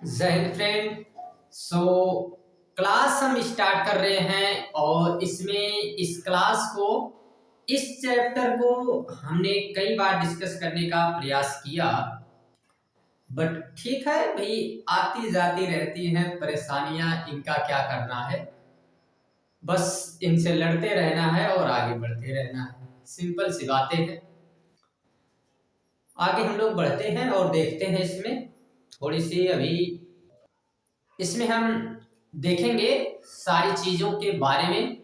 जय Hind friend. So class हम start कर रहे हैं और इसमें इस क्लास को इस चैप्टर को हमने कई बार डिस्कस करने का प्रयास किया, बट ठीक है भाई, आती जाती रहती हैं परेशानियां, इनका क्या करना है। बस इनसे लड़ते रहना है और आगे बढ़ते रहना है, सिंपल सी बातें हैं। आगे हम लोग बढ़ते हैं और देखते हैं इसमें थोड़ी सी अभी इसमें हम देखेंगे सारी चीजों के बारे में।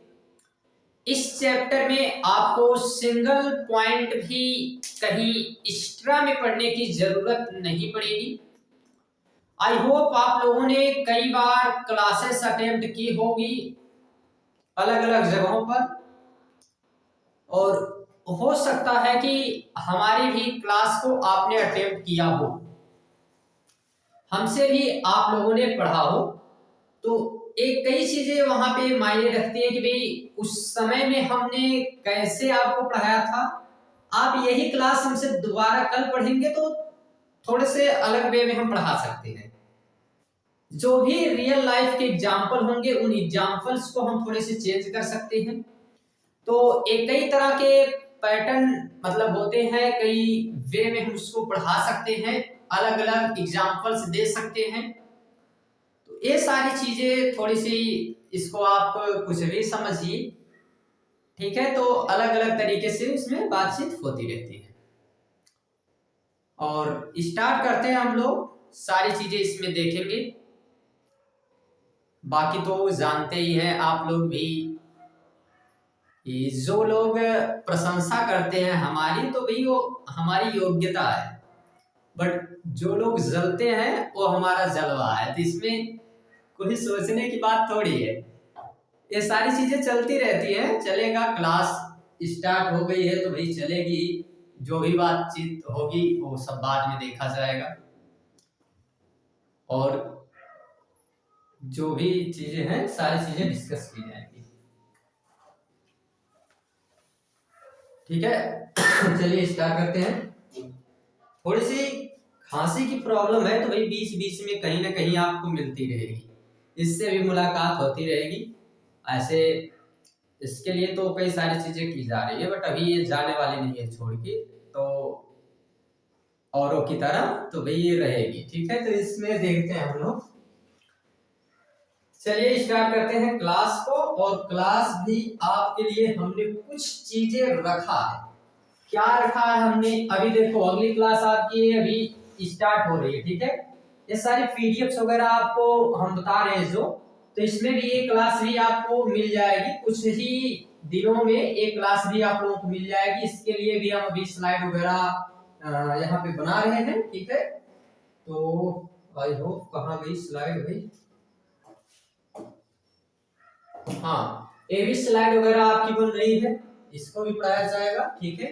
इस चैप्टर में आपको सिंगल पॉइंट भी कहीं एक्स्ट्रा में पढ़ने की जरूरत नहीं पड़ेगी। आई होप आप लोगों ने कई बार क्लासेस अटेम्प्ट की होगी अलग अलग जगहों पर, और हो सकता है कि हमारी भी क्लास को आपने अटेम्प्ट किया हो, हमसे भी आप लोगों ने पढ़ा हो। तो एक कई चीजें वहां पे मायने रखती है कि भाई उस समय में हमने कैसे आपको पढ़ाया था। आप यही क्लास हमसे दोबारा कल पढ़ेंगे तो थोड़े से अलग वे में हम पढ़ा सकते हैं। जो भी रियल लाइफ के एग्जाम्पल होंगे उन एग्जाम्पल्स को हम थोड़े से चेंज कर सकते हैं। तो एक कई तरह के पैटर्न मतलब होते हैं, कई वे में हम उसको पढ़ा सकते हैं, अलग अलग एग्जाम्पल्स दे सकते हैं। तो ये सारी चीजें थोड़ी सी, इसको आप कुछ भी समझिए, ठीक है। तो अलग अलग तरीके से इसमें बातचीत होती रहती है और स्टार्ट करते हैं हम लोग। सारी चीजें इसमें देखेंगे, बाकी तो जानते ही हैं आप लोग भी कि जो लोग प्रशंसा करते हैं हमारी, तो भाई वो हमारी योग्यता है, बट जो लोग जलते हैं वो हमारा जलवा है। तो इसमें कोई सोचने की बात थोड़ी है, ये सारी चीजें चलती रहती है। चलेगा, क्लास स्टार्ट हो गई है तो भाई चलेगी, जो भी बातचीत होगी वो सब बाद में देखा जाएगा, और जो भी चीजें हैं सारी चीजें डिस्कस की जाएंगी, ठीक है। चलिए स्टार्ट करते हैं। थोड़ी सी खांसी की प्रॉब्लम है तो भाई बीच बीच में कहीं ना कहीं आपको मिलती रहेगी, इससे भी मुलाकात होती रहेगी। ऐसे इसके लिए तो कई सारी चीजें की जा रही है, बट अभी ये जाने वाली नहीं है छोड़ के, तो औरों की तरह तो भाई ये रहेगी, ठीक है। तो इसमें देखते हैं हम लोग। चलिए स्टार्ट करते हैं क्लास को, और क्लास भी आपके लिए हमने कुछ चीजें रखा है। क्या रखा है हमने, अभी देखो अगली क्लास आपकी अभी स्टार्ट हो रही है, ठीक है। ये सारी पीडीएफ्स वगैरह आपको हम बता रहे हैं जो, तो इसमें भी ये क्लास भी आपको मिल जाएगी, कुछ ही दिनों में एक क्लास भी आप लोगों को मिल जाएगी। इसके लिए भी हम अभी स्लाइड वगैरह यहाँ पे बना रहे हैं, ठीक है। तो आई होप कहाँ गई स्लाइड भाई, हाँ ये भी स्लाइड वगैरह आपकी बन रही है, इसको भी पढ़ाया जाएगा, ठीक है।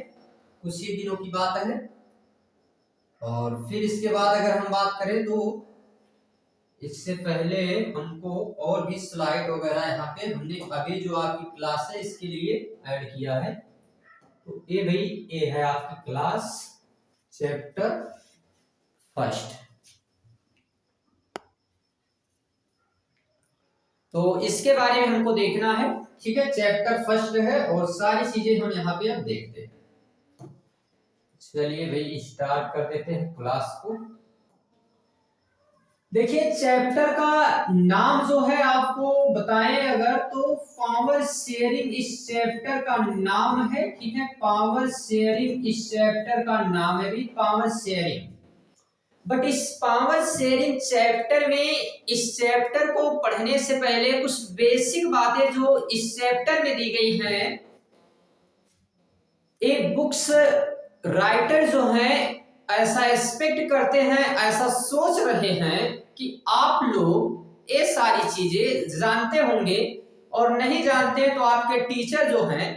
कुछ ही दिनों की बात है। और फिर इसके बाद अगर हम बात करें तो इससे पहले हमको और भी स्लाइड वगैरह यहाँ पे हमने अभी जो आपकी क्लास है इसके लिए ऐड किया है। तो ये भाई ये है आपकी क्लास चैप्टर फर्स्ट। तो इसके बारे में हमको देखना है, ठीक है। चैप्टर फर्स्ट है और सारी चीजें हम यहाँ पे अब देखते हैं। चलिए भाई स्टार्ट कर देते हैं क्लास को। देखिए चैप्टर का नाम जो है आपको बताएं अगर, तो पावर शेयरिंग इस चैप्टर का नाम है, ठीक है। पावर शेयरिंग इस चैप्टर का नाम है भी, पावर शेयरिंग। बट इस पावर शेयरिंग चैप्टर में, इस चैप्टर को पढ़ने से पहले कुछ बेसिक बातें जो इस चैप्टर में दी गई हैं, एक बुक्स राइटर जो हैं ऐसा एक्सपेक्ट करते हैं, ऐसा सोच रहे हैं कि आप लोग ये सारी चीजें जानते होंगे, और नहीं जानते तो आपके टीचर जो हैं,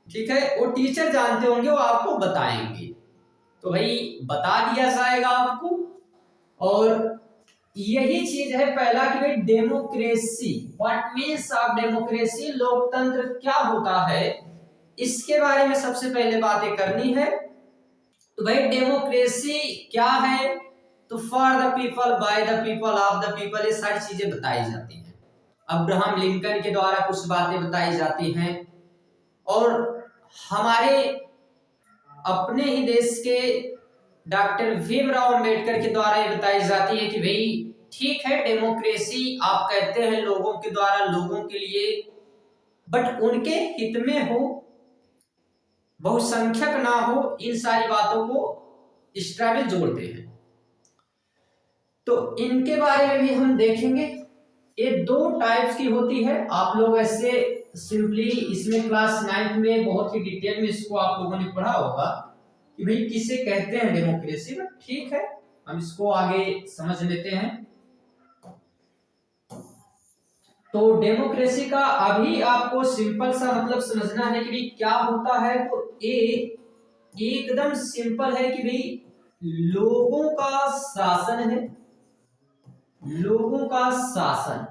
ठीक है, वो टीचर जानते होंगे, वो आपको बताएंगे। तो भाई बता दिया जाएगा आपको। और यही चीज है पहला कि भाई democracy, what means of democracy, लोकतंत्र क्या होता है, इसके बारे में सबसे पहले बातें करनी है। तो भाई डेमोक्रेसी क्या है, तो for the people, by the people, of the people, ये सारी चीजें बताई जाती हैं। अब्राहम लिंकन के द्वारा कुछ बातें बताई जाती हैं और हमारे अपने ही देश के डॉक्टर भीमराव अंबेडकर के द्वारा ये बताई जाती है कि भाई ठीक है, डेमोक्रेसी आप कहते हैं लोगों के द्वारा, लोगों के लिए, बट उनके हित में हो, बहुसंख्यक ना हो, इन सारी बातों को एक्स्ट्रा में जोड़ते हैं। तो इनके बारे में भी हम देखेंगे। ये दो टाइप्स की होती है। आप लोग ऐसे सिंपली इसमें क्लास 9th में बहुत ही डिटेल में इसको आप लोगों ने पढ़ा होगा कि भाई किसे कहते हैं डेमोक्रेसी, बट ठीक है, हम इसको आगे समझ लेते हैं। तो डेमोक्रेसी का अभी आपको सिंपल सा मतलब समझना है कि भाई क्या होता है। तो एकदम सिंपल है कि भाई लोगों का शासन है, लोगों का शासन।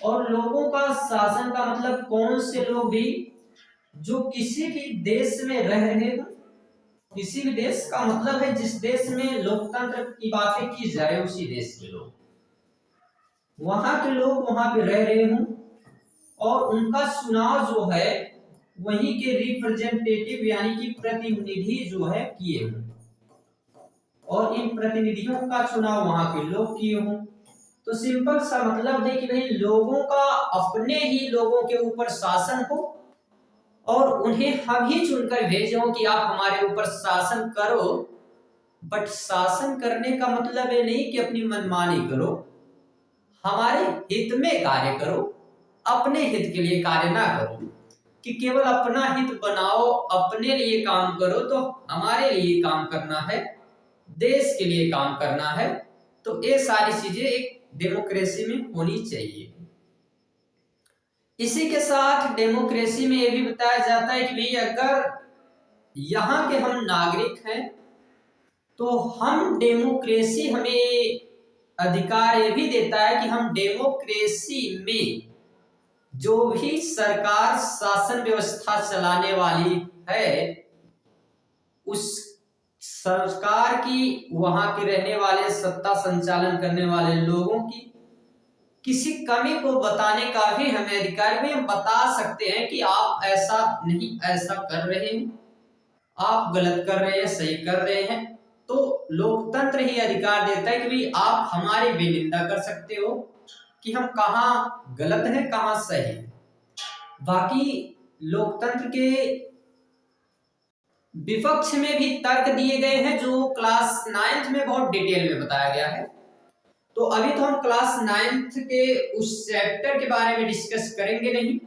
और लोगों का शासन का मतलब कौन से लोग भी जो किसी भी देश में रह रहे हो, किसी भी देश का मतलब है जिस देश में लोकतंत्र की बातें की जा रही है, उसी देश के लोग, वहां के लोग वहां पे रह रहे हों और उनका चुनाव जो है वहीं के रिप्रेजेंटेटिव यानी कि प्रतिनिधि जो है किए हों, और इन प्रतिनिधियों का चुनाव वहां के लोग किए हों। तो सिंपल सा मतलब है कि भाई लोगों का अपने ही लोगों के ऊपर शासन हो और उन्हें हम ही चुनकर भेजो कि आप हमारे ऊपर शासन करो। बट शासन करने का मतलब ये नहीं कि अपनी मनमानी करो, हमारे हित में कार्य करो, अपने हित के लिए कार्य ना करो कि केवल अपना हित बनाओ, अपने लिए काम करो। तो हमारे लिए काम करना है, देश के लिए काम करना है। तो ये सारी चीजें एक डेमोक्रेसी में होनी चाहिए। इसी के साथ डेमोक्रेसी में यह भी बताया जाता है कि भाई अगर यहाँ के हम नागरिक हैं तो हम डेमोक्रेसी हमें अधिकार ये भी देता है कि हम डेमोक्रेसी में जो भी सरकार शासन व्यवस्था चलाने वाली है उस सरकार की, वहां के रहने वाले, सत्ता संचालन करने वाले लोगों की किसी कमी को बताने का भी हमें अधिकार भी, हम बता सकते हैं कि आप ऐसा नहीं, ऐसा कर रहे हैं, आप गलत कर रहे हैं, सही कर रहे हैं। तो लोकतंत्र ही अधिकार देता है कि भाई आप हमारी भी निंदा कर सकते हो कि हम कहाँ गलत हैं, कहाँ सही है। बाकी लोकतंत्र के विपक्ष में भी तर्क दिए गए हैं जो क्लास 9th में बहुत डिटेल में बताया गया है। तो अभी तो हम क्लास 9th के उस चैप्टर के बारे में डिस्कस करेंगे नहीं,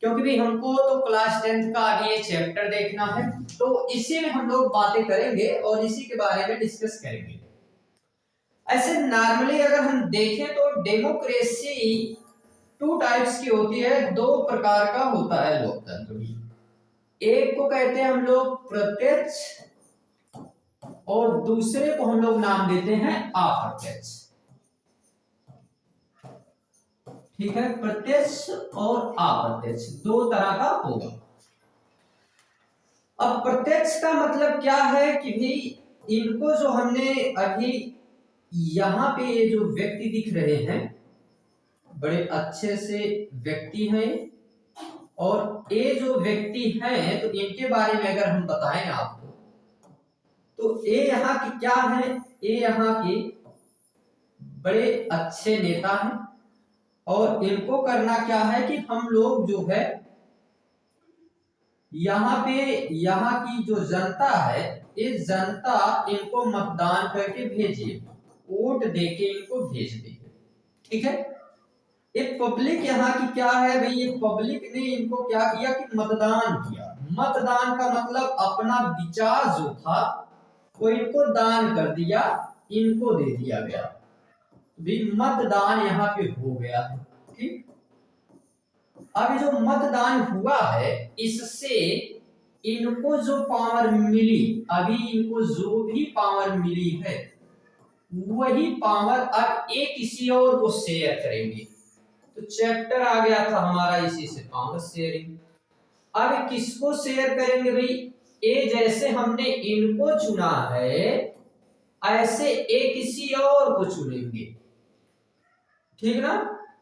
क्योंकि भी हमको तो क्लास 10th का अभी ये चैप्टर देखना है। तो इसी में हम लोग बातें करेंगे और इसी के बारे में डिस्कस करेंगे। ऐसे नॉर्मली अगर हम देखें तो डेमोक्रेसी 2 टाइप्स की होती है, 2 प्रकार का होता है लोकतंत्र भी। एक को कहते हैं हम लोग प्रत्यक्ष और दूसरे को हम लोग नाम देते हैं अप्रत्यक्ष। ठीक है, प्रत्यक्ष और अप्रत्यक्ष 2 तरह का होगा। अब प्रत्यक्ष का मतलब क्या है कि भाई इनको जो हमने अभी यहाँ पे ये जो व्यक्ति दिख रहे हैं, बड़े अच्छे से व्यक्ति हैं, और ये जो व्यक्ति हैं तो इनके बारे में अगर हम बताएं आपको तो ये यहाँ की क्या है, ये यहाँ के बड़े अच्छे नेता हैं। और इनको करना क्या है कि हम लोग जो है यहाँ पे, यहाँ की जो जनता है, ये जनता इनको मतदान करके भेजिए, वोट देके इनको भेज देगी। ठीक है, ये पब्लिक यहाँ की क्या है भाई, ये पब्लिक ने इनको क्या किया कि मतदान किया। मतदान का मतलब अपना विचार जो था वो इनको दान कर दिया, इनको दे दिया गया, भी मतदान यहाँ पे हो गया है। ठीक, अब जो मतदान हुआ है इससे इनको जो पावर मिली, अभी इनको जो भी पावर मिली है वही पावर अब ये किसी और को शेयर करेंगे। तो चैप्टर आ गया था हमारा इसी से, पावर शेयरिंग। अब किसको शेयर करेंगे भाई, ये जैसे हमने इनको चुना है, ऐसे ए किसी और को चुनेंगे, ठीक ना,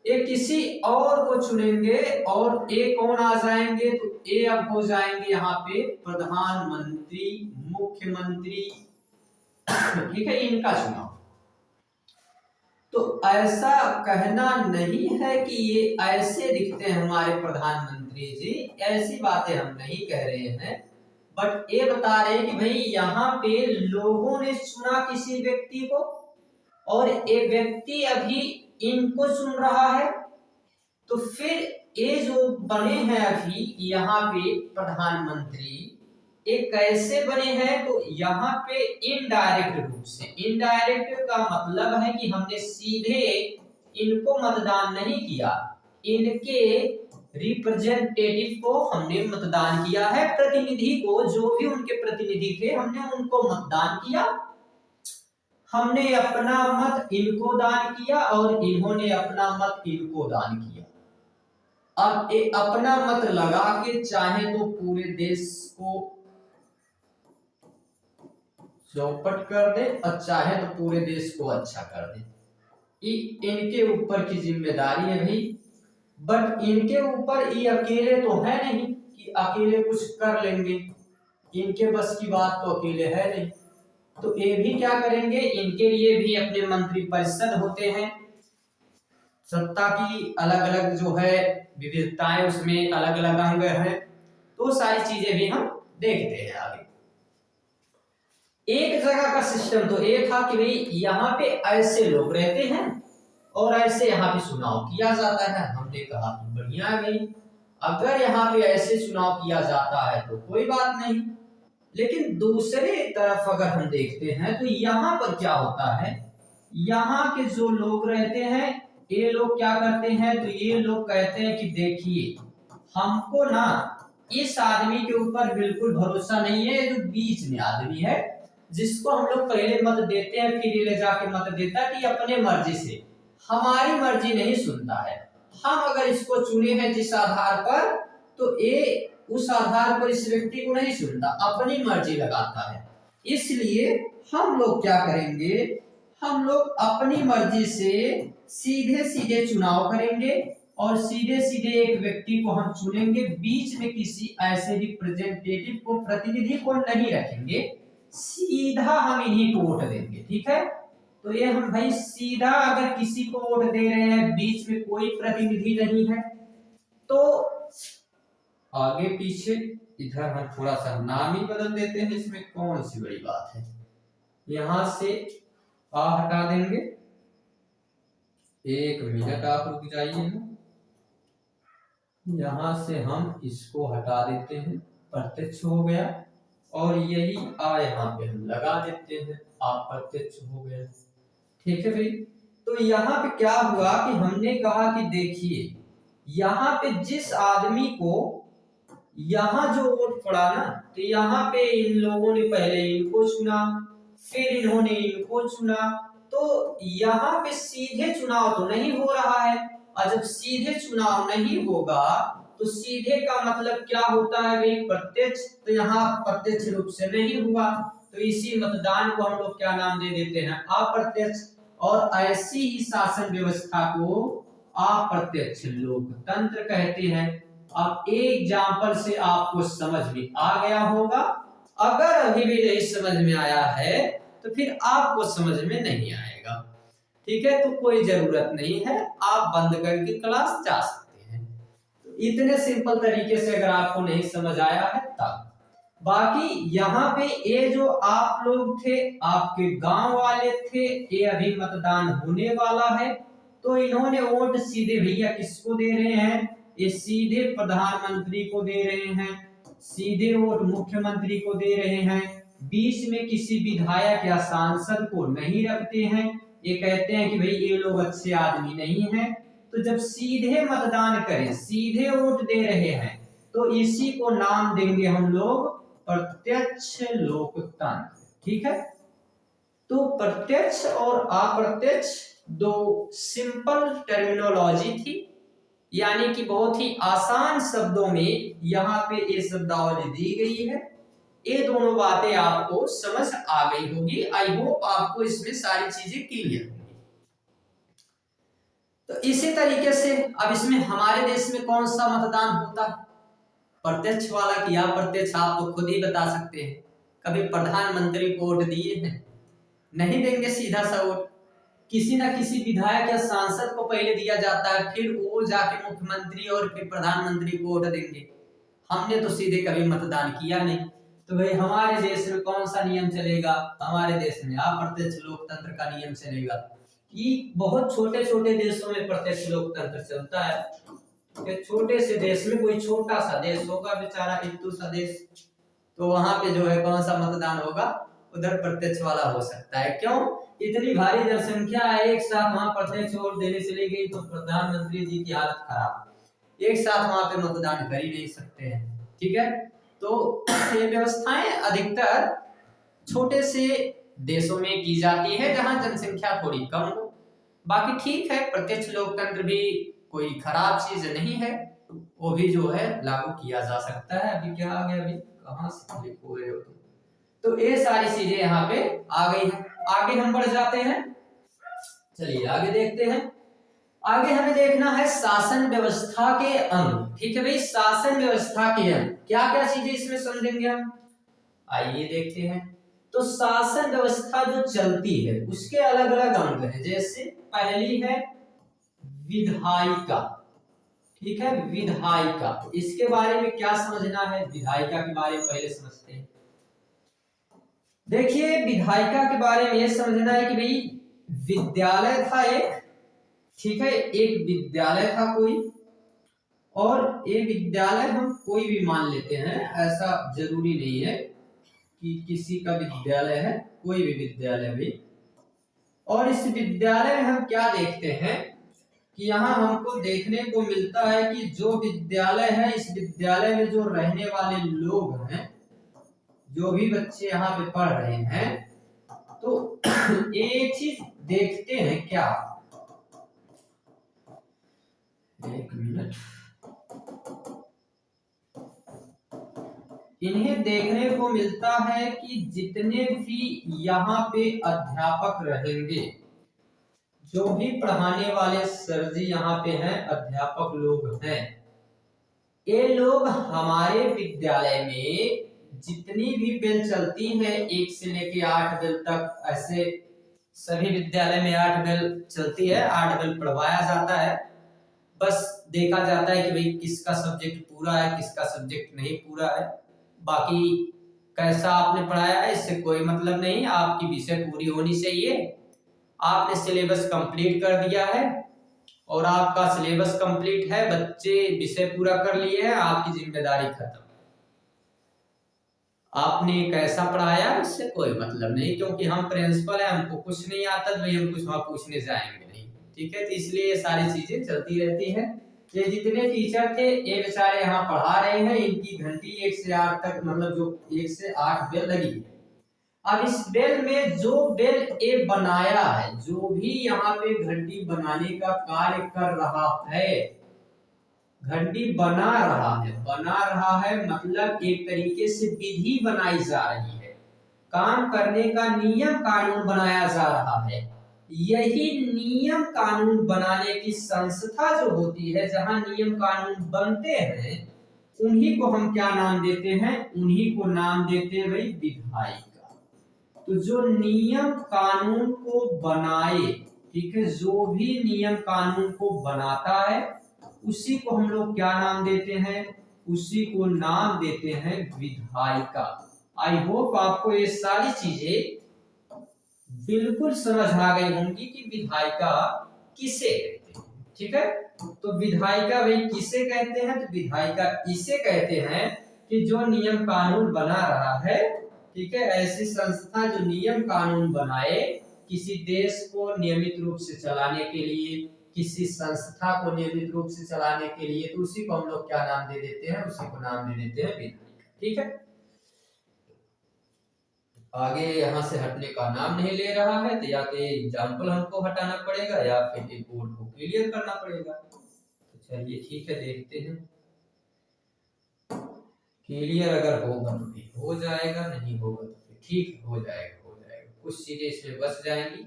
ए किसी और को चुनेंगे और ए कौन आ जाएंगे, तो ए अब हो जाएंगे यहाँ पे प्रधानमंत्री, मुख्यमंत्री, ठीक है, इनका चुनाव। तो ऐसा कहना नहीं है कि ये ऐसे दिखते हैं हमारे प्रधानमंत्री जी, ऐसी बातें हम नहीं कह रहे हैं, बट ये बता रहे हैं कि भाई यहाँ पे लोगों ने चुना किसी व्यक्ति को और ये व्यक्ति अभी इनको चुन रहा है, तो फिर ये जो बने हैं अभी यहाँ पे प्रधानमंत्री, ये कैसे बने हैं, तो यहाँ पे इनडायरेक्ट रूप से, इनडायरेक्ट का मतलब है कि हमने सीधे इनको मतदान नहीं किया, इनके रिप्रेजेंटेटिव को हमने मतदान किया है, प्रतिनिधि को, जो भी उनके प्रतिनिधि थे हमने उनको मतदान किया, हमने अपना मत इनको दान किया और इन्होंने अपना मत इनको दान किया। अब ये अपना मत लगा के चाहे तो पूरे देश को चौपट कर दे और चाहे तो पूरे देश को अच्छा कर दे, इनके ऊपर की जिम्मेदारी है भाई, बट इनके ऊपर ये अकेले तो है नहीं कि अकेले कुछ कर लेंगे, इनके बस की बात तो अकेले है नहीं, तो ये भी क्या करेंगे, इनके लिए भी अपने मंत्रिपरिषद होते हैं, सत्ता की अलग अलग जो है विविधताएं, उसमें अलग अलग अंग हैं, तो सारी चीजें भी हम देखते हैं आगे। एक जगह का सिस्टम तो ये था कि भाई यहाँ पे ऐसे लोग रहते हैं और ऐसे यहाँ पे चुनाव किया जाता है, हमने कहा तो बढ़िया है भाई, अगर यहाँ पे ऐसे चुनाव किया जाता है तो कोई बात नहीं, लेकिन दूसरे तरफ अगर हम देखते हैं तो यहाँ पर क्या होता है, यहाँ के जो लोग रहते हैं ये लोग क्या करते हैं, तो ये लोग कहते हैं कि देखिए हमको ना इस आदमी के ऊपर बिल्कुल भरोसा नहीं है, जो बीच में आदमी है जिसको हम लोग पहले मत देते हैं फिर ले जाके मत देता है कि अपने मर्जी से, हमारी मर्जी नहीं सुनता है, हम अगर इसको चुने हैं जिस आधार पर, तो ये उस आधार पर इस व्यक्ति को नहीं सुनता, अपनी मर्जी लगाता है, इसलिए हम लोग क्या करेंगे, हम लोग अपनी मर्जी से सीधे सीधे चुनाव करेंगे और सीधे सीधे एक व्यक्ति को हम चुनेंगे, बीच में किसी ऐसे रिप्रेजेंटेटिव को, प्रतिनिधि को नहीं रखेंगे, सीधा हम इन्हीं को वोट देंगे, ठीक है। तो ये हम भाई सीधा अगर किसी को वोट दे रहे हैं, बीच में कोई प्रतिनिधि नहीं है, तो आगे पीछे इधर हम थोड़ा सा नाम ही बदल देते हैं, इसमें कौन सी बड़ी बात है, यहां से आ हटा देंगे, 1 मिनट आप रुक जाइए, यहां से हम इसको हटा देते हैं, प्रत्यक्ष हो गया, और यही आ यहाँ पे हम लगा देते हैं, आप प्रत्यक्ष हो गया, ठीक है भाई। तो यहाँ पे क्या हुआ कि हमने कहा कि देखिए यहाँ पे जिस आदमी को यहाँ जो वोट पड़ा ना, तो यहाँ पे इन लोगों ने पहले इनको चुना, फिर इन्होंने इनको चुना, तो यहाँ पे सीधे चुनाव तो नहीं हो रहा है, और जब सीधे चुनाव नहीं होगा तो सीधे का मतलब क्या होता है भाई, प्रत्यक्ष, तो यहाँ प्रत्यक्ष रूप से नहीं हुआ, तो इसी मतदान को हम लोग क्या नाम दे देते हैं, अप्रत्यक्ष, और ऐसी ही शासन व्यवस्था को अप्रत्यक्ष लोकतंत्र कहते हैं। अब एग्जाम्पल से आपको समझ में आ गया होगा, अगर अभी भी नहीं समझ में आया है तो फिर आपको समझ में नहीं आएगा, ठीक है, तो कोई जरूरत नहीं है, आप बंद करके क्लास जा सकते हैं। इतने सिंपल तरीके से अगर आपको नहीं समझ आया है तब, बाकी यहाँ पे ये जो आप लोग थे, आपके गांव वाले थे, ये अभी मतदान होने वाला है, तो इन्होंने वोट सीधे भैया किसको दे रहे हैं, ये सीधे प्रधानमंत्री को दे रहे हैं, सीधे वोट मुख्यमंत्री को दे रहे हैं, बीच में किसी विधायक या सांसद को नहीं रखते हैं, ये कहते हैं कि भाई ये लोग अच्छे आदमी नहीं हैं, तो जब सीधे मतदान करें, सीधे वोट दे रहे हैं, तो इसी को नाम देंगे हम लोग प्रत्यक्ष लोकतंत्र, ठीक है। तो प्रत्यक्ष और अप्रत्यक्ष दो सिंपल टर्मिनोलॉजी थी, यानी कि बहुत ही आसान शब्दों में यहाँ पे ये शब्दावली दी गई है, ये दोनों बातें आपको समझ आ गई होगी। आई होप आपको इसमें सारी चीजें क्लियर होंगी। तो इसी तरीके से अब इसमें हमारे देश में कौन सा मतदान होता है, प्रत्यक्ष वाला कि अप्रत्यक्ष, आप तो खुद ही बता सकते हैं। कभी प्रधानमंत्री को वोट दिए हैं? नहीं देंगे सीधा सा वोट। किसी ना किसी विधायक या सांसद को पहले दिया जाता है, फिर वो जाके मुख्यमंत्री और फिर प्रधानमंत्री को वोट देंगे। हमने तो सीधे कभी मतदान किया नहीं। तो भाई हमारे देश में कौन सा नियम चलेगा? हमारे देश में अप्रत्यक्ष लोकतंत्र का नियम चलेगा। ये बहुत छोटे छोटे देशों में प्रत्यक्ष लोकतंत्र चलता है। एक छोटे से देश में, कोई छोटा सा देश होगा बेचारा हिंदू सा देश, तो वहां पे जो है कौन सा मतदान होगा, उधर प्रत्यक्ष वाला हो सकता है। क्यों? इतनी भारी जनसंख्या है, एक साथ वहां प्रत्यक्ष वोट देने चली गई तो प्रधानमंत्री जी की हालत खराब, एक साथ वहां पे मतदान कर ही नहीं सकते हैं। ठीक है, तो ये व्यवस्थाएं अधिकतर छोटे से देशों में की जाती है जहां जनसंख्या थोड़ी कम हो। बाकी ठीक है, प्रत्यक्ष लोकतंत्र भी कोई खराब चीज नहीं है, वो भी जो है लागू किया जा सकता है। अभी क्या आ गया, अभी कहां से क्लिक हो रहे हो तुम? तो ये सारी चीजें यहाँ पे आ गई हैं। आगे हम बढ़ जाते हैं, चलिए आगे देखते हैं। आगे हमें देखना है शासन व्यवस्था के अंग। ठीक है भाई, शासन व्यवस्था के अंग क्या क्या चीजें इसमें समझेंगे हम, आइए देखते हैं। तो शासन व्यवस्था जो चलती है उसके अलग अलग अंग हैं। जैसे पहली है विधायिका। ठीक है, विधायिका, इसके बारे में क्या समझना है, विधायिका के बारे में पहले समझते हैं। देखिए, विधायिका के बारे में यह समझना है कि भाई विद्यालय था एक, ठीक है, एक विद्यालय था कोई, और ये विद्यालय हम कोई भी मान लेते हैं, ऐसा जरूरी नहीं है कि किसी का विद्यालय है, कोई भी विद्यालय भी। और इस विद्यालय में हम क्या देखते हैं कि यहाँ हमको देखने को मिलता है कि जो विद्यालय है, इस विद्यालय में जो रहने वाले लोग हैं, जो भी बच्चे यहाँ पे पढ़ रहे हैं, तो एक चीज देखते हैं क्या, एक मिनट, इन्हें देखने को मिलता है कि जितने भी यहाँ पे अध्यापक रहेंगे, जो भी पढ़ाने वाले सर जी यहाँ पे हैं, अध्यापक लोग हैं, ये लोग हमारे विद्यालय में जितनी भी बेल चलती है 1 से लेके 8 बेल तक, ऐसे सभी विद्यालय में 8 बेल चलती है, 8 बेल पढ़वाया जाता है। बस देखा जाता है कि भाई किसका सब्जेक्ट पूरा है, किसका सब्जेक्ट नहीं पूरा है। बाकी कैसा आपने पढ़ाया है इससे कोई मतलब नहीं, आपकी विषय पूरी होनी चाहिए। आपने सिलेबस कंप्लीट कर दिया है और आपका सिलेबस कंप्लीट है, बच्चे विषय पूरा कर लिए हैं, आपकी जिम्मेदारी खत्म। आपने कैसा पढ़ाया इससे कोई मतलब नहीं, क्योंकि हम प्रिंसिपल हैं, हमको कुछ नहीं आता तो भाई हम कुछ वहां पूछने जाएंगे नहीं। ठीक है, तो इसलिए ये सारी चीजें चलती रहती हैं। ये जितने टीचर थे ये बेचारे यहाँ पढ़ा रहे हैं, इनकी घंटी 1 से 8 तक, मतलब जो 1 से 8 बेल लगी है। अब इस बेल में जो बेल ए बनाया है, जो भी यहाँ पे घंटी बनाने का कार्य कर रहा है, घंटी बना रहा है मतलब एक तरीके से विधि बनाई जा रही है, काम करने का नियम कानून बनाया जा रहा है। यही नियम कानून बनाने की संस्था जो होती है, जहां नियम कानून बनते हैं, उन्हीं को हम क्या नाम देते हैं, उन्हीं को नाम देते हैं भाई विधायिका। तो जो नियम कानून को बनाए, ठीक है, जो भी नियम कानून को बनाता है उसी को हम लोग क्या नाम देते हैं, उसी को नाम देते हैं विधायिका। आई होप आपको ये सारी चीजें बिल्कुल समझ आ गई होंगी कि विधायिका किसे कहते हैं। ठीक है, तो विधायिका भाई किसे कहते हैं, तो विधायिका इसे कहते हैं कि जो नियम कानून बना रहा है, ठीक है, ऐसी संस्था जो नियम कानून बनाए किसी देश को नियमित रूप से चलाने के लिए, किसी संस्था को नियमित रूप से चलाने के लिए, तो उसी को हम लोग क्या नाम दे देते हैं, उसी को नाम दे देते हैं विधायिका। ठीक है, आगे यहाँ से हटने का नाम नहीं ले रहा है, तो या तो एग्जाम्पल हमको हटाना पड़ेगा या फिर बोर्ड को क्लियर करना पड़ेगा। तो चलिए ठीक है, देखते हैं। क्लियर अगर होगा तो फिर हो जाएगा, नहीं होगा तो फिर ठीक हो जाएगा, हो जाएगा। कुछ चीजें इसमें बच जाएंगी,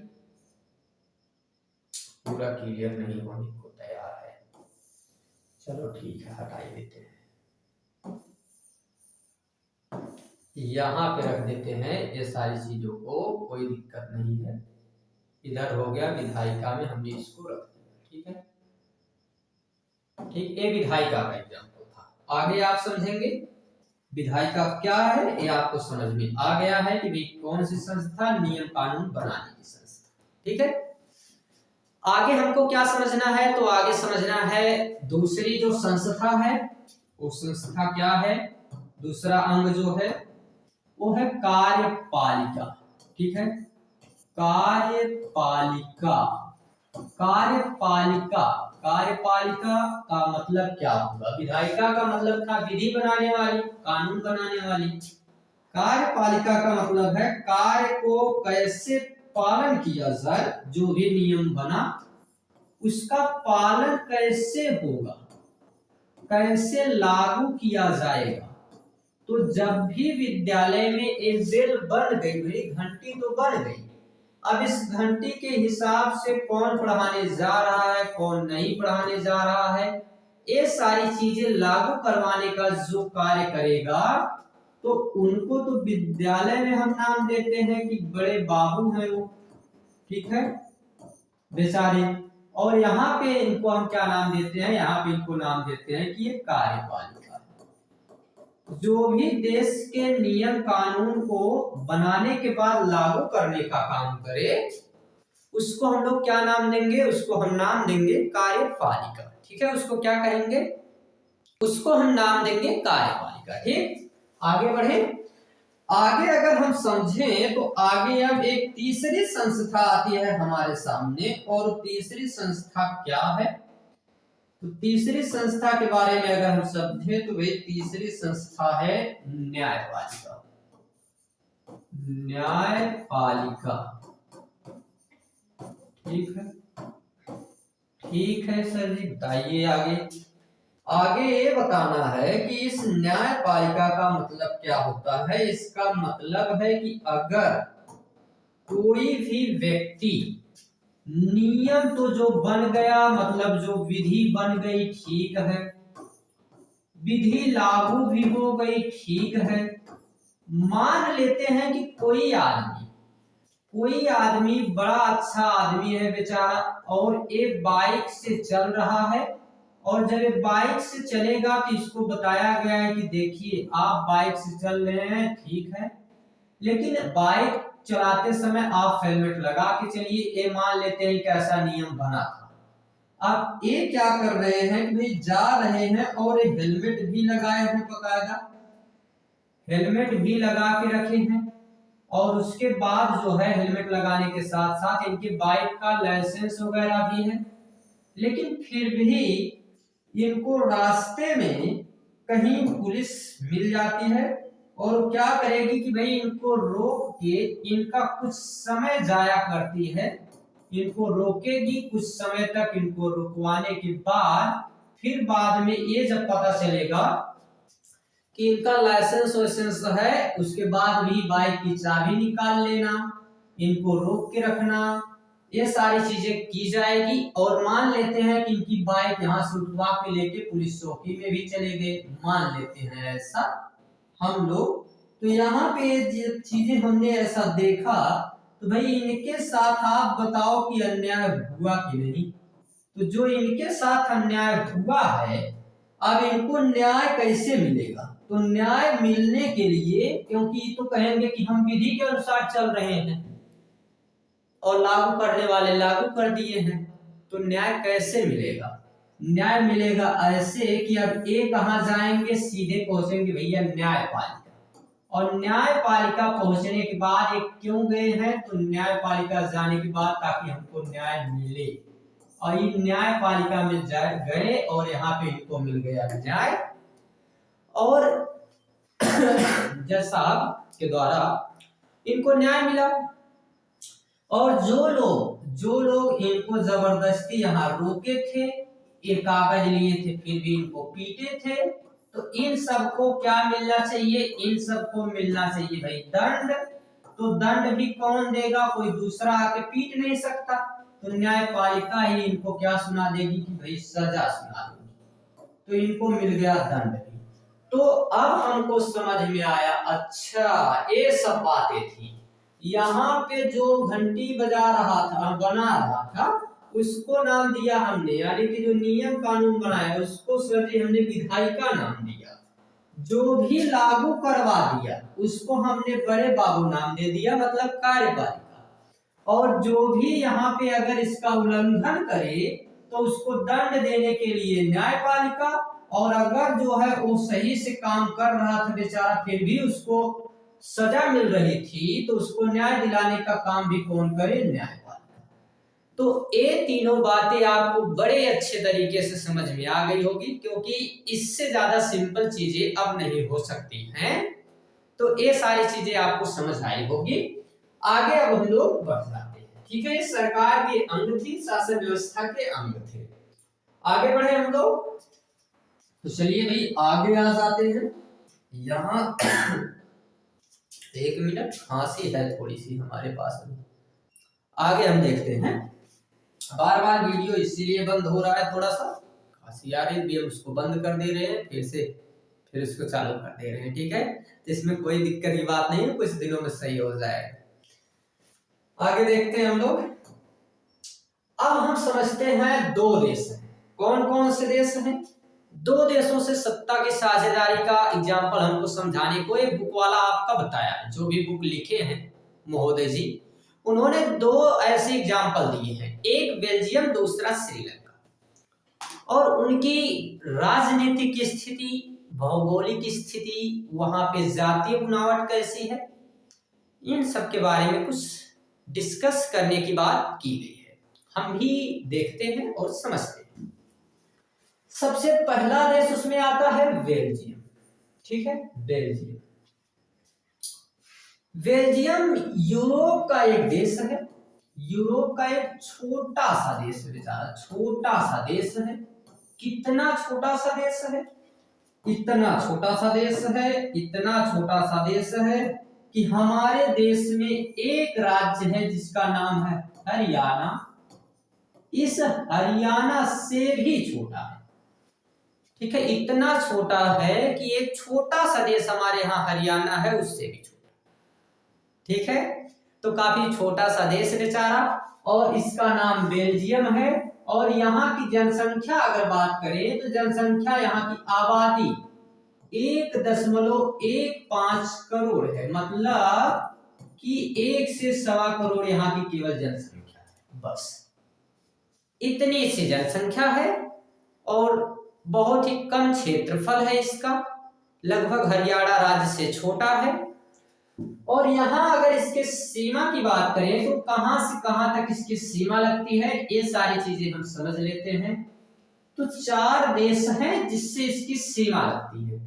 पूरा क्लियर नहीं होने को तैयार है। चलो ठीक है, हटा ही देते हैं, यहाँ पे रख देते हैं ये सारी चीजों को, कोई दिक्कत नहीं है। इधर हो गया विधायिका में हमने इसको रख दिया, ठीक है। ठीक, ये विधायिका का एग्जाम्पल था। आगे आप समझेंगे विधायिका क्या है, ये आपको समझ में आ गया है कि भाई कौन सी संस्था, नियम कानून बनाने की संस्था, ठीक है। आगे हमको क्या समझना है, तो आगे समझना है दूसरी जो संस्था है वो संस्था क्या है। दूसरा अंग जो है वो है कार्यपालिका, ठीक है। कार्यपालिका, कार्यपालिका, कार्यपालिका का मतलब क्या होगा। विधायिका का मतलब था विधि बनाने वाली, कानून बनाने वाली। कार्यपालिका का मतलब है कार्य को कैसे पालन किया जाए, जो भी नियम बना उसका पालन कैसे होगा, कैसे लागू किया जाएगा। तो जब भी विद्यालय में एक बेल बन गई, भाई घंटी तो बन गई, अब इस घंटी के हिसाब से कौन पढ़ाने जा रहा है, कौन नहीं पढ़ाने जा रहा है, ये सारी चीजें लागू करवाने का जो कार्य करेगा, तो उनको तो विद्यालय में हम नाम देते हैं कि बड़े बाबू हैं वो, ठीक है, बेचारे। और यहाँ पे इनको हम क्या नाम देते हैं, यहाँ पे इनको नाम देते हैं कि ये कार्यपालिका है। जो भी देश के नियम कानून को बनाने के बाद लागू करने का काम करे, उसको हम लोग क्या नाम देंगे, उसको हम नाम देंगे कार्यपालिका, ठीक है। उसको क्या कहेंगे, उसको हम नाम देंगे कार्यपालिका, ठीक। आगे बढ़े, आगे अगर हम समझें तो आगे अब एक तीसरी संस्था आती है हमारे सामने, और तीसरी संस्था क्या है, तो तीसरी संस्था के बारे में अगर हम समझें तो वही तीसरी संस्था है न्यायपालिका। न्यायपालिका, ठीक है, ठीक है सर जी, बताइए आगे। आगे ये बताना है कि इस न्यायपालिका का मतलब क्या होता है। इसका मतलब है कि अगर कोई भी व्यक्ति, नियम तो जो बन गया, मतलब जो विधि बन गई, ठीक है, विधि लागू भी हो गई, ठीक है। मान लेते हैं कि कोई आदमी बड़ा अच्छा आदमी है बेचारा, और एक बाइक से चल रहा है, और जब ये बाइक से चलेगा तो इसको बताया गया है कि देखिए आप बाइक से चल रहे हैं, ठीक है, लेकिन बाइक चलाते समय आप हेलमेट लगा के चलिए। ये मान लेते हैं कि ऐसा नियम बना था। अब ये क्या कर रहे हैं कि भाई जा रहे हैं और हेलमेट भी लगाए हैं, बकायदा हेलमेट भी लगा के रखे हैं, और उसके बाद जो है हेलमेट लगाने के साथ साथ इनकी बाइक का लाइसेंस वगैरह भी है। लेकिन फिर भी इनको रास्ते में कहीं पुलिस मिल जाती है, और क्या करेगी कि भाई इनको रोक के इनका कुछ समय जाया करती है, इनको रोकेगी कुछ समय तक। इनको रुकवाने के बाद फिर बाद में ये जब पता चलेगा कि इनका लाइसेंस वाइसेंस है, उसके बाद भी बाइक की चाबी निकाल लेना, इनको रोक के रखना, ये सारी चीजें की जाएगी। और मान लेते हैं कि इनकी बाइक यहाँ से उठवा के लेके पुलिस चौकी में भी चले गए, मान लेते हैं ऐसा हम लोग। तो यहाँ पे चीजें हमने ऐसा देखा, तो भाई इनके साथ आप बताओ कि अन्याय हुआ कि नहीं। तो जो इनके साथ अन्याय हुआ है, अब इनको न्याय कैसे मिलेगा। तो न्याय मिलने के लिए, क्योंकि तो कहेंगे कि हम विधि के अनुसार चल रहे हैं और लागू करने वाले लागू कर दिए हैं, तो न्याय कैसे मिलेगा। न्याय मिलेगा ऐसे कि अब ये कहां जाएंगे, सीधे पहुंचेंगे भैया न्यायपालिका। और न्यायपालिका पहुंचने के बाद ये क्यों गए हैं, तो न्यायपालिका जाने के बाद ताकि हमको न्याय मिले, और ये न्यायपालिका में गए और यहाँ पे इनको मिल गया न्याय, और जज साहब के द्वारा इनको न्याय मिला। और जो लोग इनको जबरदस्ती यहाँ रोके थे, ये कागज लिए थे, फिर भी इनको पीटे थे, तो इन सबको क्या मिलना चाहिए, इन सबको मिलना चाहिए भाई दंड। तो दंड भी कौन देगा, कोई दूसरा आके पीट नहीं सकता, तो न्यायपालिका ही इनको क्या सुना देगी कि भाई सजा सुना देगी, तो इनको मिल गया दंड भी। तो अब हमको समझ में आया, अच्छा ये सब बातें थी। यहाँ पे जो घंटी बजा रहा था, बना रहा था, उसको नाम दिया हमने, यानी कि जो नियम कानून बनाया उसको समझे हमने विधायिका नाम दिया। जो भी लागू करवा दिया उसको हमने बड़े बाबू नाम दे दिया, मतलब कार्यपालिका। और जो भी यहाँ पे अगर इसका उल्लंघन करे तो उसको दंड देने के लिए न्यायपालिका, और अगर जो है वो सही से काम कर रहा था बेचारा फिर भी उसको सजा मिल रही थी, तो उसको न्याय दिलाने का काम भी कौन करे, न्यायपालिका। तो ये तीनों बातें आपको बड़े अच्छे तरीके से समझ में आ गई होगी, क्योंकि इससे ज्यादा सिंपल चीजें अब नहीं हो सकती हैं। तो ये सारी चीजें आपको समझ आई होगी। आगे अब हम लोग बढ़ जाते हैं, ठीक है। ये सरकार के अंग थी, शासन व्यवस्था के अंग थे। आगे बढ़े हम लोग, तो चलिए भाई आगे आ जाते हैं। यहाँ एक मिनट, खांसी है थोड़ी सी हमारे पास में। आगे हम देखते हैं, बार बार वीडियो इसीलिए बंद हो रहा है, थोड़ा सा खांसी आ रही है, हम उसको बंद कर दे रहे हैं, फिर उसको चालू कर दे रहे हैं, ठीक है। तो इसमें कोई दिक्कत की बात नहीं है, कुछ दिनों में सही हो जाएगा। आगे देखते हैं हम लोग। अब हम समझते हैं दो देश हैं, कौन कौन से देश हैं। दो देशों से सत्ता की साझेदारी का एग्जाम्पल हमको समझाने को एक बुक वाला आपका बताया है, जो भी बुक लिखे हैं महोदय जी, उन्होंने दो ऐसे एग्जाम्पल दिए हैं, एक बेल्जियम दूसरा श्रीलंका। और उनकी राजनीतिक स्थिति, भौगोलिक स्थिति, वहां पे जातीय बनावट कैसी है, इन सब के बारे में कुछ डिस्कस करने की बात की गई है। हम भी देखते हैं और समझते हैं। सबसे पहला देश उसमें आता है बेल्जियम, ठीक है। बेल्जियम, बेल्जियम यूरोप का एक देश है, यूरोप का एक छोटा सा देश है बेचारा, छोटा सा देश है। कितना छोटा सा देश है, इतना छोटा सा देश है, इतना छोटा सा देश है कि हमारे देश में एक राज्य है जिसका नाम है हरियाणा, इस हरियाणा से भी छोटा है, ठीक है। इतना छोटा है कि एक छोटा सा देश हमारे यहाँ हरियाणा है उससे भी छोटा, ठीक है। तो काफी छोटा सा देश बेचारा, और इसका नाम बेल्जियम है। और यहाँ की जनसंख्या अगर बात करें तो जनसंख्या, यहाँ की आबादी 1.15 करोड़ है, मतलब कि 1 से 1.25 करोड़ यहाँ की केवल जनसंख्या है, बस इतनी सी जनसंख्या है। और बहुत ही कम क्षेत्रफल है इसका, लगभग हरियाणा राज्य से छोटा है। और यहाँ अगर इसके सीमा की बात करें तो कहां से कहां तक इसकी सीमा लगती है, ये सारी चीजें हम समझ लेते हैं। तो 4 देश हैं जिससे इसकी सीमा लगती है।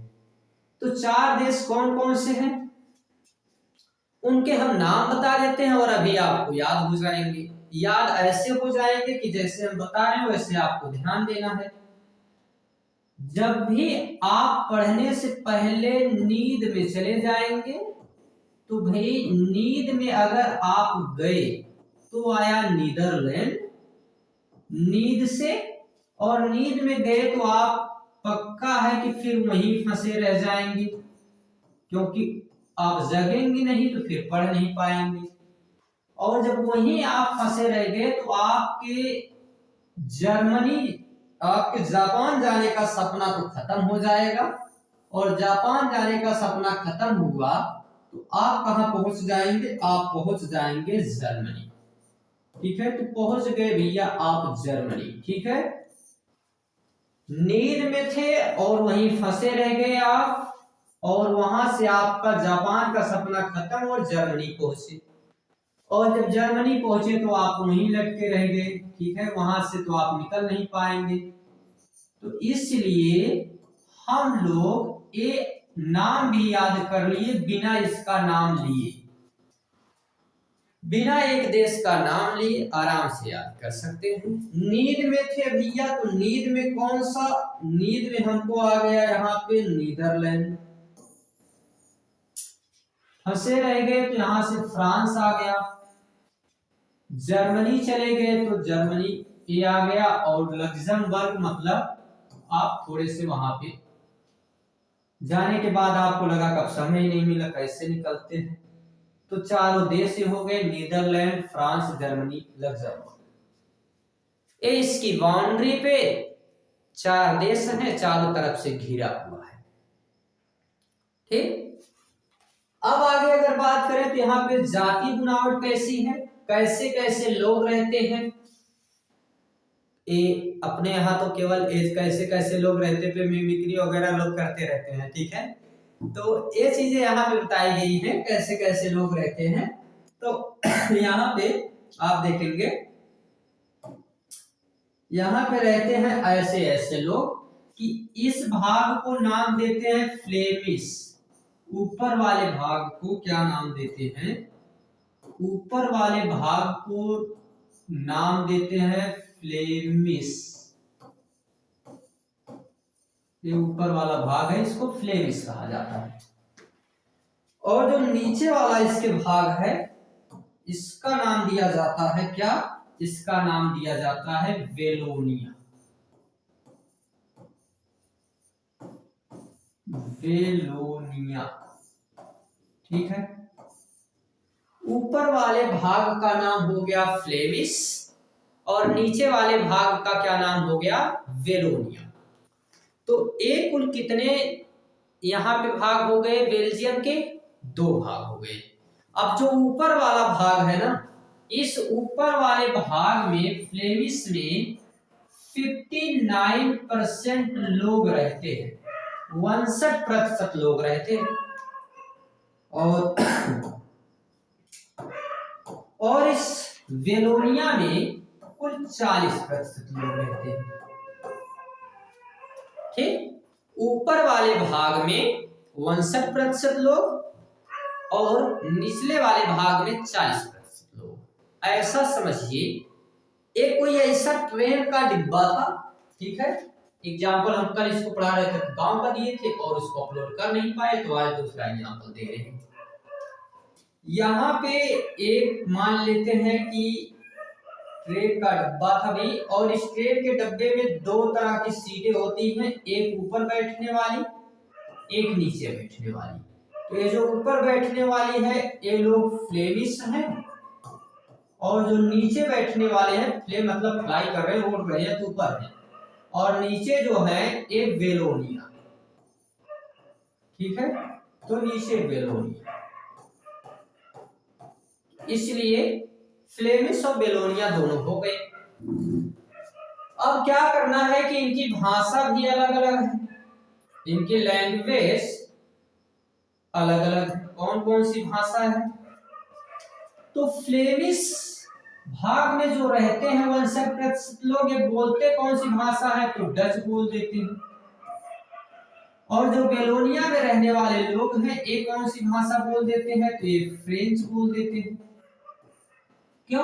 तो 4 देश कौन कौन से हैं, उनके हम नाम बता देते हैं, और अभी आपको याद हो जाएंगे। याद ऐसे हो जाएंगे कि जैसे हम बता रहे हैं वैसे आपको ध्यान देना है। जब भी आप पढ़ने से पहले नींद में चले जाएंगे तो भाई नींद में अगर आप गए तो आया नीदरलैंड नींद से, और नींद में गए तो आप पक्का है कि फिर वहीं फंसे रह जाएंगे, क्योंकि आप जगेंगे नहीं तो फिर पढ़ नहीं पाएंगे। और जब वहीं आप फंसे रह गए तो आपके जापान जाने का सपना तो खत्म हो जाएगा, और जापान जाने का सपना खत्म हुआ तो आप कहां पहुंच जाएंगे, आप पहुंच जाएंगे जर्मनी, ठीक है। तो पहुंच गए भैया आप जर्मनी, ठीक है। नींद में थे और वहीं फंसे रह गए आप, और वहां से आपका जापान का सपना खत्म और जर्मनी पहुंचे। और जब जर्मनी पहुंचे तो आप वहीं लटके रह गए, ठीक है, वहां से तो आप निकल नहीं पाएंगे। तो इसलिए हम लोग ये नाम भी याद कर लिए बिना इसका नाम लिए। बिना एक देश का नाम लिए आराम से याद कर सकते हैं। नींद में थे भैया, तो नींद में कौन सा, नींद में हमको आ गया यहाँ पे नीदरलैंड। फंसे रह गए तो यहां से फ्रांस आ गया। जर्मनी चले गए तो जर्मनी ये आ गया। और लग्जमबर्ग मतलब आप थोड़े से वहां पे जाने के बाद आपको लगा कब समय ही नहीं मिला, कैसे निकलते हैं, तो चारों देश ही हो गए, नीदरलैंड, फ्रांस, जर्मनी, लग्जमबर्ग। ये इसकी बाउंड्री पे 4 देश हैं, चारों तरफ से घिरा हुआ है। ठीक, अब आगे अगर बात करें तो यहाँ पे जाति बुनावट कैसी है, कैसे कैसे लोग रहते हैं। ये अपने यहाँ तो केवल कैसे कैसे लोग रहते पे मिमिक्री वगैरह लोग करते रहते हैं, ठीक है। तो ये चीजें यहाँ पे बताई गई हैं, कैसे कैसे लोग रहते हैं। तो यहाँ पे आप देखेंगे, यहाँ पे रहते हैं ऐसे ऐसे लोग कि इस भाग को नाम देते हैं फ्लेमिश। ऊपर वाले भाग को क्या नाम देते हैं, ऊपर वाले भाग को नाम देते हैं फ्लेमिश। ये ऊपर वाला भाग है, इसको फ्लेमिश कहा जाता है। और जो नीचे वाला इसके भाग है, इसका नाम दिया जाता है क्या, इसका नाम दिया जाता है वेलोनिया। वेलोनिया, ठीक है। ऊपर वाले भाग का नाम हो गया फ्लेमिश और नीचे वाले भाग का क्या नाम हो गया, वेलोनिया। तो एक कुल कितने यहाँ पे भाग हो गए, बेल्जियम के 2 भाग हो गए। अब जो ऊपर वाला भाग है ना, इस ऊपर वाले भाग में फ्लेमिश में 59% लोग रहते हैं, 59% लोग रहते हैं। और इस वेलोनिया में कुल 40% लोग रहते हैं। ठीक, ऊपर वाले भाग में 59% लोग और निचले वाले भाग में 40% लोग। ऐसा समझिए, एक कोई ऐसा ट्रेन का डिब्बा था, ठीक है। एग्जाम्पल हम कल इसको पढ़ा रहे थे, गांव का दिए थे और उसको अपलोड कर नहीं पाए, तो आज दूसरा एग्जाम्पल दे रहे हैं। यहाँ पे एक मान लेते हैं कि ट्रेन का डब्बा था भाई, और इस ट्रेन के डब्बे में 2 तरह की सीटें होती हैं, एक ऊपर बैठने वाली, एक नीचे बैठने वाली। तो ये जो ऊपर बैठने वाली है ये लोग फ्लेमिश हैं, और जो नीचे बैठने वाले हैं, फ्ले मतलब फ्लाई कर रहे हैं, उड़ रहे हैं, तो ऊपर है, और नीचे जो है ये वेलोनिया, ठीक है। तो नीचे वेलोनिया, इसलिए फ्लेमिश और वेलोनिया दोनों हो गए। अब क्या करना है कि इनकी भाषा भी अलग अलग है, इनकी लैंग्वेज अलग अलग है। कौन कौन सी भाषा है, तो फ्लेमिश भाग में जो रहते हैं 59% लोग, ये बोलते कौन सी भाषा है, तो डच बोल देते हैं। और जो वेलोनिया में रहने वाले लोग हैं, ये कौन सी भाषा बोल देते हैं, तो ये फ्रेंच बोल देते हैं। क्यों,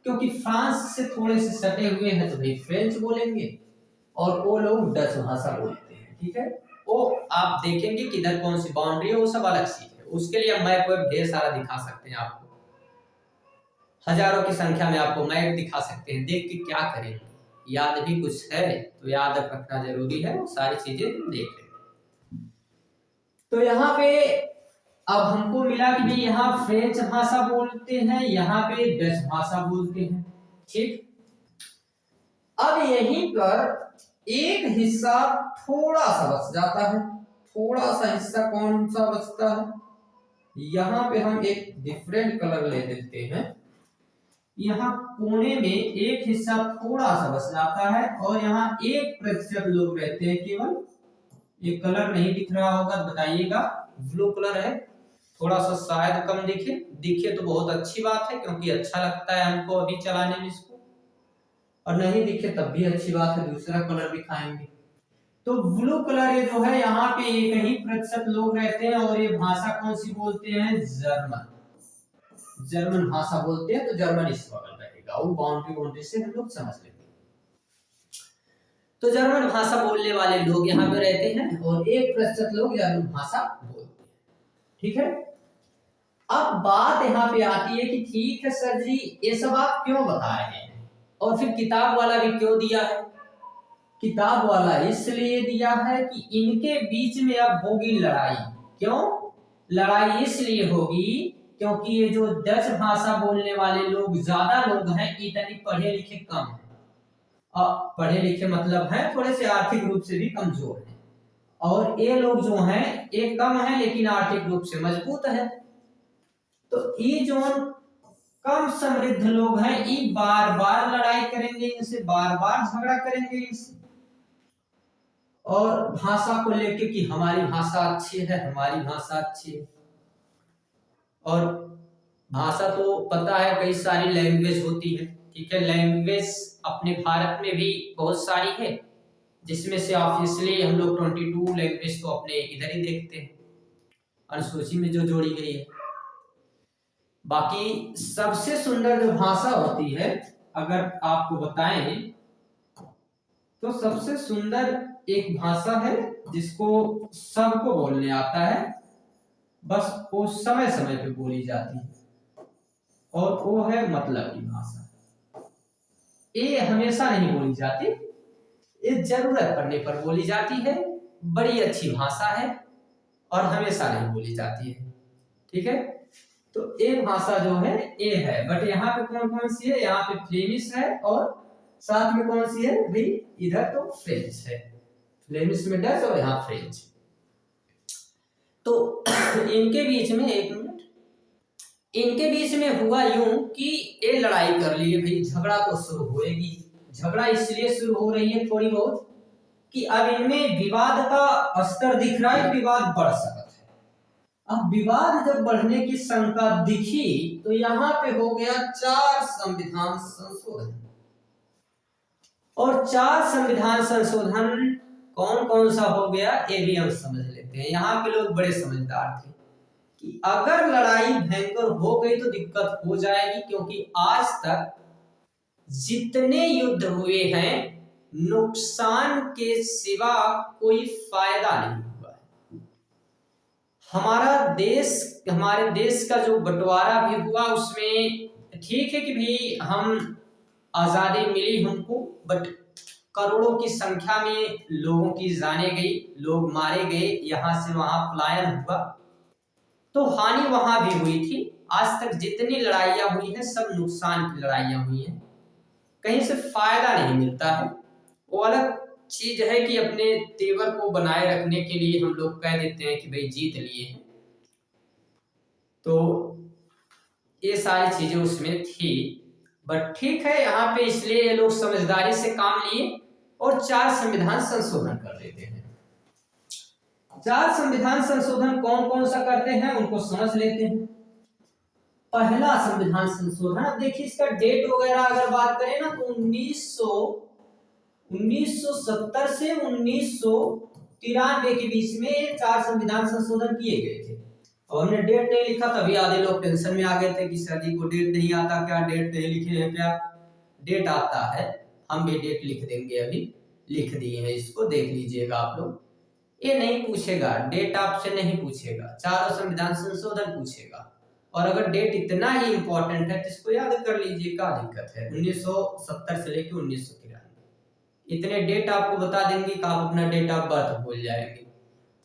क्योंकि फ्रांस से थोड़े से सटे हुए हैं, तो भाई फ्रेंच बोलेंगे, और वो लोग डच भाषा बोलते हैं, ठीक है। वो आप देखेंगे किधर कौन सी बाउंड्री है, वो सब अलग चीज है। उसके लिए मैप वेब ढेर सारा दिखा सकते हैं आपको, हजारों की संख्या में आपको मैप दिखा सकते हैं। देख के क्या करेंगे, याद भी कुछ है तो याद रखना जरूरी है, वो सारी चीजें देख लेंगे। तो यहाँ पे अब हमको मिला कि भाई यहाँ फ्रेंच भाषा बोलते हैं, यहाँ पे डच भाषा बोलते हैं, ठीक। अब यहीं पर एक हिस्सा थोड़ा सा बच जाता है, थोड़ा सा हिस्सा कौन सा बचता है, यहाँ पे हम एक डिफरेंट कलर ले लेते हैं। यहाँ कोने में एक हिस्सा थोड़ा सा बच जाता है, और यहाँ 1% लोग रहते हैं केवल। ये कलर नहीं दिख रहा होगा, बताइएगा, ब्लू कलर है, थोड़ा सा शायद कम दिखे, दिखे तो बहुत अच्छी बात है, क्योंकि अच्छा लगता है हमको अभी चलाने में इसको, और नहीं दिखे तब भी अच्छी बात है, दूसरा कलर दिखाएंगे। तो ब्लू कलर ये जो है, यहाँ पे 1% लोग रहते हैं, और ये भाषा कौन सी बोलते हैं, जर्मन। जर्मन भाषा बोलते हैं तो जर्मन इस बगल रहेगा, वो बाउंड्री से हम लोग समझ लेंगे। तो जर्मन भाषा बोलने वाले लोग यहाँ पे रहते हैं और 1% लोग जर्मन भाषा बोलते हैं। ठीक है, अब बात यहाँ पे आती है कि ठीक है सर जी, ये सब आप क्यों बता रहे हैं और फिर किताब वाला भी क्यों दिया है? किताब वाला इसलिए दिया है कि इनके बीच में अब होगी लड़ाई। क्यों लड़ाई? इसलिए होगी क्योंकि ये जो डच भाषा बोलने वाले लोग ज्यादा लोग हैं, इतने पढ़े लिखे कम हैं। पढ़े लिखे मतलब है थोड़े से आर्थिक रूप से भी कमजोर हैं, और ये लोग जो हैं ये कम है लेकिन आर्थिक रूप से मजबूत है। तो ये जो कम समृद्ध लोग हैं ये बार बार लड़ाई करेंगे इनसे, बार बार झगड़ा करेंगे इनसे, और भाषा को लेके कि हमारी भाषा अच्छी है, हमारी भाषा अच्छी है। और भाषा तो पता है कई सारी लैंग्वेज होती है। ठीक है, लैंग्वेज अपने भारत में भी बहुत सारी है, जिसमें से ऑब्वियसली हम लोग 22 लैंग्वेज तो अपने इधर ही देखते हैं, अनुसूची में जो जोड़ी गई है। बाकी सबसे सुंदर जो भाषा होती है अगर आपको बताएं तो सबसे सुंदर एक भाषा है जिसको सबको बोलने आता है, बस वो समय समय पे बोली जाती है, और वो है मतलब की भाषा। ये हमेशा नहीं बोली जाती, ये जरूरत पड़ने पर बोली जाती है। बड़ी अच्छी भाषा है और हमेशा नहीं बोली जाती है। ठीक है, तो ये भाषा जो है ये है, बट यहाँ पे कौन कौन सी है? यहाँ पे फ्लेमिश है और साथ में कौन सी है भाई? इधर तो फ्रेंच है, फ्लेमिश में डच और यहाँ फ्रेंच। तो इनके बीच में एक मिनट, इनके बीच में हुआ यूं कि ये लड़ाई कर लिए भाई, झगड़ा तो शुरू होएगी। झगड़ा इसलिए शुरू हो रही है थोड़ी बहुत कि अब इनमें विवाद का स्तर दिख रहा है, विवाद बढ़ सकता है। अब विवाद जब बढ़ने की शंका दिखी तो यहाँ पे हो गया 4 संविधान संशोधन। और 4 संविधान संशोधन कौन कौन सा हो गया ये भी हम समझ लेते हैं। यहाँ के लोग बड़े समझदार थे कि अगर लड़ाई भयंकर हो गई तो दिक्कत हो जाएगी, क्योंकि आज तक जितने युद्ध हुए हैं नुकसान के सिवा कोई फायदा नहीं हुआ है। हमारे देश का जो बंटवारा भी हुआ उसमें ठीक है कि भी हम आजादी मिली हमको, बट करोड़ों की संख्या में लोगों की जाने गई, लोग मारे गए, यहाँ से वहां पलायन हुआ, तो हानि वहां भी हुई थी। आज तक जितनी लड़ाइयां हुई हैं सब नुकसान की लड़ाइयां हुई हैं, कहीं से फायदा नहीं मिलता है। वो अलग चीज है कि अपने तेवर को बनाए रखने के लिए हम लोग कह देते हैं कि भाई जीत लिए हैं, तो ये सारी चीजें उसमें थी। बट ठीक है, यहाँ पे इसलिए ये लोग समझदारी से काम लिए और 4 संविधान संशोधन कर देते हैं। 4 संविधान संशोधन कौन कौन सा करते हैं उनको समझ लेते हैं। पहला संविधान संशोधन, अब देखिए इसका डेट वगैरह अगर बात करें ना तो 1970 से 1993 के बीच में 4 संविधान संशोधन किए गए थे। और हमने डेट नहीं लिखा, तभी आधे लोग टेंशन में आ गए थे कि सर जी को डेट नहीं आता क्या, डेट नहीं लिखे हैं क्या? डेट आता है, हम भी डेट लिख देंगे, अभी लिख दिए हैं, इसको देख लीजिएगा आप लोग। ये नहीं पूछेगा, डेट आपसे नहीं पूछेगा, 4 संविधान संशोधन पूछेगा। और अगर डेट इतना ही इंपॉर्टेंट है तो इसको याद कर लीजिए, क्या दिक्कत है। 1970 से लेकर 1993 इतने डेट आपको बता देंगे कि आप अपना डेट ऑफ बर्थ भूल जाएंगे,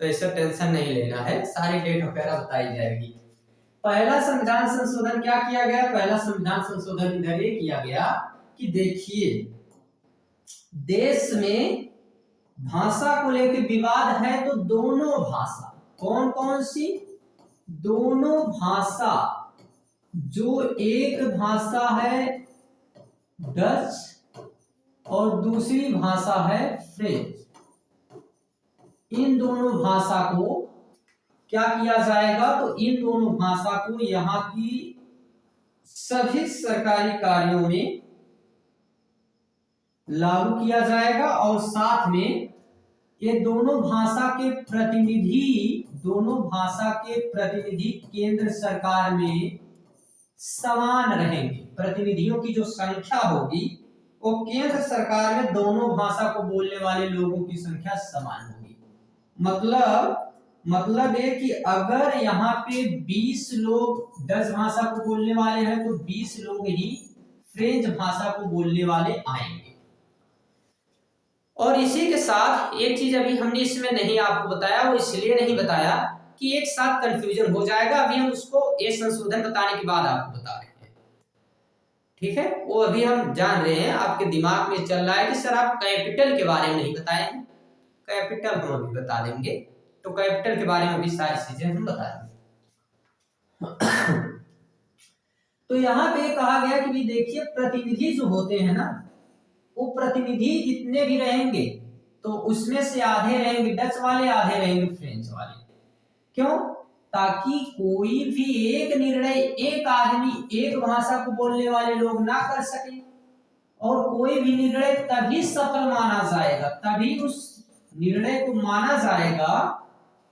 तो ऐसा टेंशन नहीं लेना है, सारी डेट वगैरह बताई जाएगी। पहला संविधान संशोधन क्या किया गया? पहला संविधान संशोधन इधर ये किया गया कि देखिए देश में भाषा को लेकर विवाद है, तो दोनों भाषा, कौन कौन सी? दोनों भाषा, जो एक भाषा है डच और दूसरी भाषा है फ्रेंच, इन दोनों भाषा को क्या किया जाएगा? तो इन दोनों भाषा को यहाँ की सभी सरकारी कार्यों में लागू किया जाएगा, और साथ में ये दोनों भाषा के प्रतिनिधि केंद्र सरकार में समान रहेंगे। प्रतिनिधियों की जो संख्या होगी वो केंद्र सरकार में दोनों भाषा को बोलने वाले लोगों की संख्या समान होगी। मतलब ये कि अगर यहाँ पे 20 लोग डच भाषा को बोलने वाले हैं तो 20 लोग ही फ्रेंच भाषा को बोलने वाले आएंगे। और इसी के साथ एक चीज अभी हमने इसमें नहीं आपको बताया, वो इसलिए नहीं बताया कि एक साथ कंफ्यूजन हो जाएगा। अभी हम उसको ये संशोधन बताने के बाद आपको बता रहे हैं, ठीक है। वो अभी हम जान रहे हैं, आपके दिमाग में चल रहा है कि सर आप कैपिटल के बारे में नहीं बताए हैं। कैपिटल हम अभी बता देंगे, तो कैपिटल के बारे में भी सारी चीजें हम बता देंगे। तो यहाँ पे कहा गया कि भी देखिए प्रतिनिधि जो होते हैं ना, वो प्रतिनिधि जितने भी रहेंगे तो उसमें से आधे रहेंगे डच वाले, आधे रहेंगे फ्रेंच वाले। क्यों? ताकि कोई भी एक निर्णय एक आदमी एक भाषा को बोलने वाले लोग ना कर सके, और कोई भी निर्णय तभी सफल माना जाएगा, तभी उस निर्णय को माना जाएगा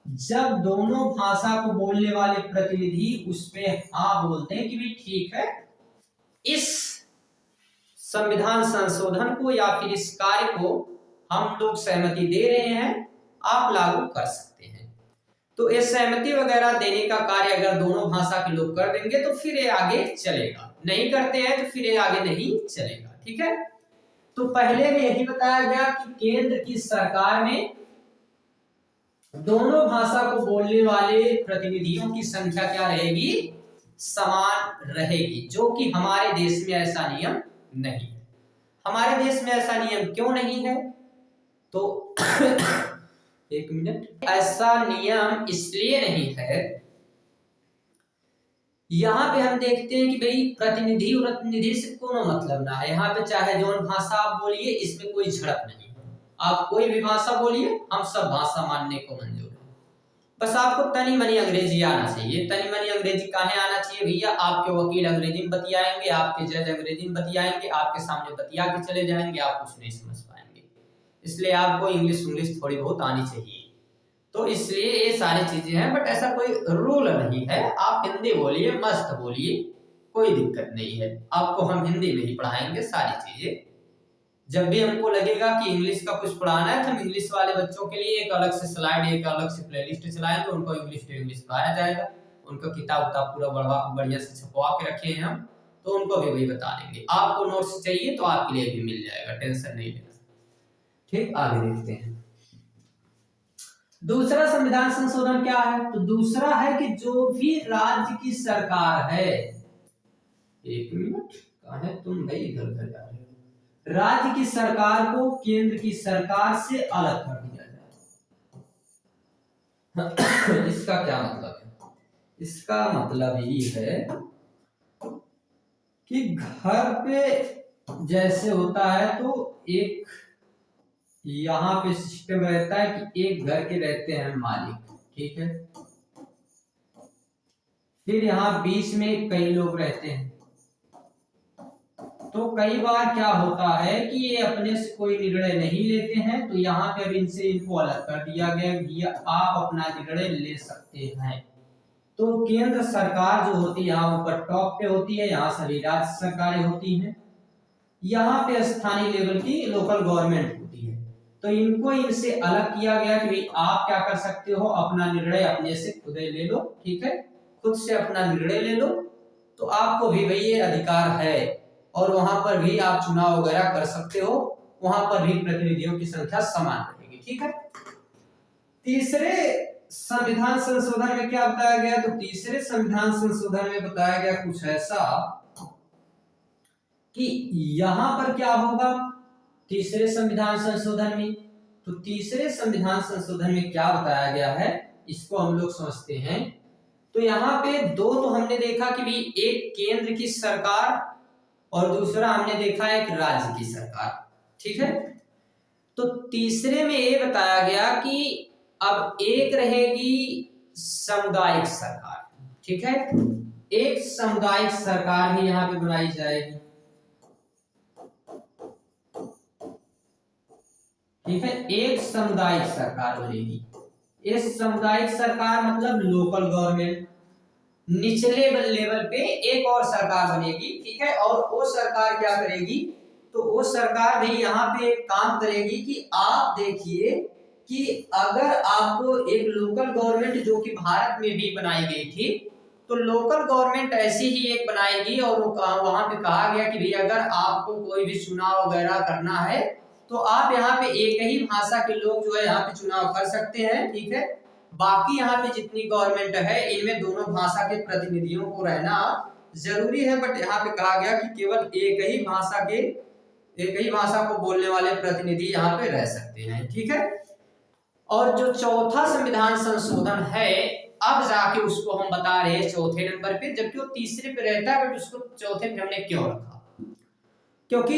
जब दोनों भाषा को बोलने वाले प्रतिनिधि उस पे हाँ बोलते हैं कि भी ठीक है, इस संविधान संशोधन को या फिर इस कार्य को हम लोग सहमति दे रहे हैं, आप लागू कर सकते हैं। तो ये सहमति वगैरह देने का कार्य अगर दोनों भाषा के लोग कर देंगे तो फिर ये आगे चलेगा, नहीं करते हैं तो फिर ये आगे नहीं चलेगा, ठीक है। तो पहले में यही बताया गया कि केंद्र की सरकार में दोनों भाषा को बोलने वाले प्रतिनिधियों की संख्या क्या रहेगी? समान रहेगी, जो कि हमारे देश में ऐसा नियम नहीं है। हमारे देश में ऐसा नियम क्यों नहीं है? तो एक मिनट, ऐसा नियम इसलिए नहीं है, यहाँ पे हम देखते हैं कि भाई प्रतिनिधि और प्रतिनिधि से कोनो मतलब ना है। यहाँ पे चाहे जो भाषा आप बोलिए, इसमें कोई झड़प नहीं है। आप कोई भी भाषा बोलिए, हम सब भाषा मानने को मंजूर है। बस आपको तनी मनी अंग्रेजी आना चाहिए। तनी मनी अंग्रेजी काहे आना चाहिए भैया? आपके वकील अंग्रेजी में बतियाएंगे, आपके जज अंग्रेजी में बतियाएंगे, आपके सामने बतिया के चले जाएंगे, आप कुछ नहीं समझ पाएंगे। इसलिए आपको इंग्लिश थोड़ी बहुत आनी चाहिए। तो इसलिए ये सारी चीजें हैं, बट ऐसा कोई रूल नहीं है। आप हिंदी बोलिए, मस्त बोलिए, कोई दिक्कत नहीं है। आपको हम हिंदी में ही पढ़ाएंगे सारी चीजें। जब भी हमको लगेगा कि इंग्लिश का कुछ पढ़ाना है तो हम इंग्लिश वाले बच्चों के लिए एक अलग से स्लाइड, एक अलग से प्लेलिस्ट चलाएंगे, तो उनको इंग्लिश टू इंग्लिश पढ़ाया जाएगा। उनका किताब उताब पूरा बढ़िया से छपवा के रखे हैं हम, तो उनको भी वही बता देंगे। आपको नोट्स चाहिए तो आपके लिए भी मिल जाएगा, टेंशन नहीं लेना। ठीक, आगे देखते हैं। दूसरा संविधान संशोधन क्या है? तो दूसरा है कि जो भी राज्य की सरकार है, एक मिनट, कहाँ है तुम भाई? इधर उधर जा रहे हो। राज्य की सरकार को केंद्र की सरकार से अलग कर दिया जाए। इसका क्या मतलब है? इसका मतलब ये है कि घर पे जैसे होता है तो एक यहाँ पे सिस्टम रहता है कि एक घर के रहते हैं मालिक, ठीक है। फिर यहाँ बीच में कई लोग रहते हैं, तो कई बार क्या होता है कि ये अपने से कोई निर्णय नहीं लेते हैं, तो यहाँ पे अब इनसे इनको अलग कर दिया गया कि आप अपना निर्णय ले सकते हैं। तो केंद्र सरकार जो होती है यहाँ ऊपर टॉप पे होती है, यहाँ सभी राज्य सरकारें होती हैं, यहाँ पे स्थानीय लेवल की लोकल गवर्नमेंट होती है। तो इनको इनसे अलग किया गया कि भाई आप क्या कर सकते हो, अपना निर्णय अपने से खुद ले लो, ठीक है, खुद से अपना निर्णय ले लो। तो आपको भी भाई ये अधिकार है, और वहां पर भी आप चुनाव वगैरह कर सकते हो, वहां पर भी प्रतिनिधियों की संख्या समान रहेगी, ठीक है। तीसरे संविधान संशोधन में क्या बताया गया? तो तीसरे संविधान संशोधन में बताया गया कुछ ऐसा कि यहां पर क्या होगा तीसरे संविधान संशोधन में? तो तीसरे संविधान संशोधन में क्या बताया गया है, इसको हम लोग समझते हैं। तो यहाँ पे दो तो हमने देखा कि भी एक केंद्र की सरकार और दूसरा हमने देखा एक राज्य की सरकार, ठीक है। तो तीसरे में ये बताया गया कि अब एक रहेगी सामुदायिक सरकार, ठीक है। एक सामुदायिक सरकार ही यहाँ पे बनाई जाएगी, ठीक है। एक सामुदायिक सरकार बनेगी। इस सामुदायिक सरकार मतलब लोकल गवर्नमेंट, निचले लेवल पे एक और सरकार बनेगी, ठीक है। और वो सरकार क्या करेगी, तो वो सरकार भी यहाँ पे एक काम करेगी कि आप देखिए कि अगर आपको एक लोकल गवर्नमेंट जो कि भारत में भी बनाई गई थी, तो लोकल गवर्नमेंट ऐसी ही एक बनाएगी और वहां पे कहा गया कि भाई अगर आपको कोई भी चुनाव वगैरह करना है तो आप यहाँ पे एक ही भाषा के लोग जो है यहाँ पे चुनाव कर सकते हैं, ठीक है। बाकी यहाँ पे जितनी गवर्नमेंट है इनमें दोनों भाषा के प्रतिनिधियों को रहना जरूरी है, बट यहाँ पे कहा गया कि केवल एक ही भाषा को बोलने वाले प्रतिनिधि यहाँ पे रह सकते हैं, ठीक है। और जो चौथा संविधान संशोधन है, अब जाके उसको हम बता रहे हैं चौथे नंबर पे, जबकि वो तीसरे पे रहता है, बट उसको चौथे पे हमने क्यों रखा, क्योंकि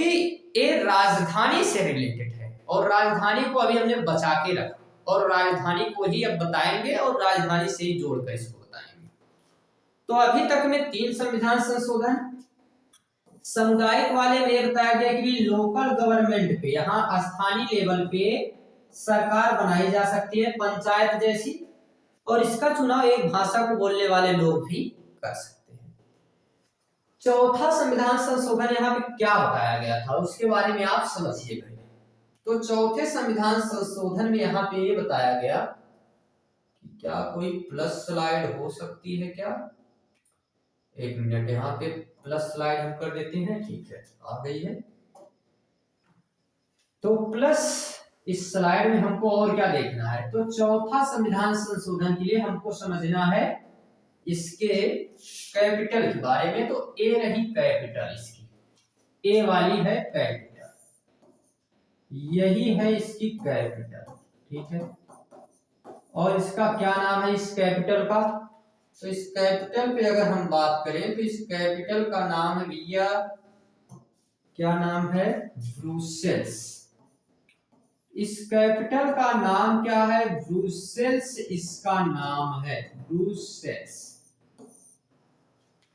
ये राजधानी से रिलेटेड है और राजधानी को अभी हमने बचा के रखा और राजधानी को ही अब बताएंगे और राजधानी से ही जोड़कर इसको बताएंगे। तो अभी तक में 3 संविधान संशोधन। सामुदायिक वाले में बताया गया कि लोकल गवर्नमेंट पे, यहाँ स्थानीय लेवल पे सरकार बनाई जा सकती है पंचायत जैसी, और इसका चुनाव एक भाषा को बोलने वाले लोग भी कर सकते हैं। चौथा संविधान संशोधन यहाँ पे क्या बताया गया था उसके बारे में आप समझिए पहले। तो चौथे संविधान संशोधन में यहाँ पे ये बताया गया कि क्या कोई प्लस स्लाइड हो सकती है क्या, एक मिनट, यहाँ पे प्लस स्लाइड हम कर देते हैं, ठीक है, आ गई है। तो प्लस इस स्लाइड में हमको और क्या देखना है, तो चौथा संविधान संशोधन के लिए हमको समझना है इसके कैपिटल के बारे में। तो ए रही कैपिटल, इसकी ए वाली है कैपिटल, यही है इसकी कैपिटल, ठीक है। और इसका क्या नाम है इस कैपिटल का, तो इस कैपिटल पे अगर हम बात करें तो इस कैपिटल का नाम है भैया, क्या नाम है, ब्रुसेल्स। इस कैपिटल का नाम क्या है, ब्रुसेल्स इसका नाम है, ब्रुसेल्स।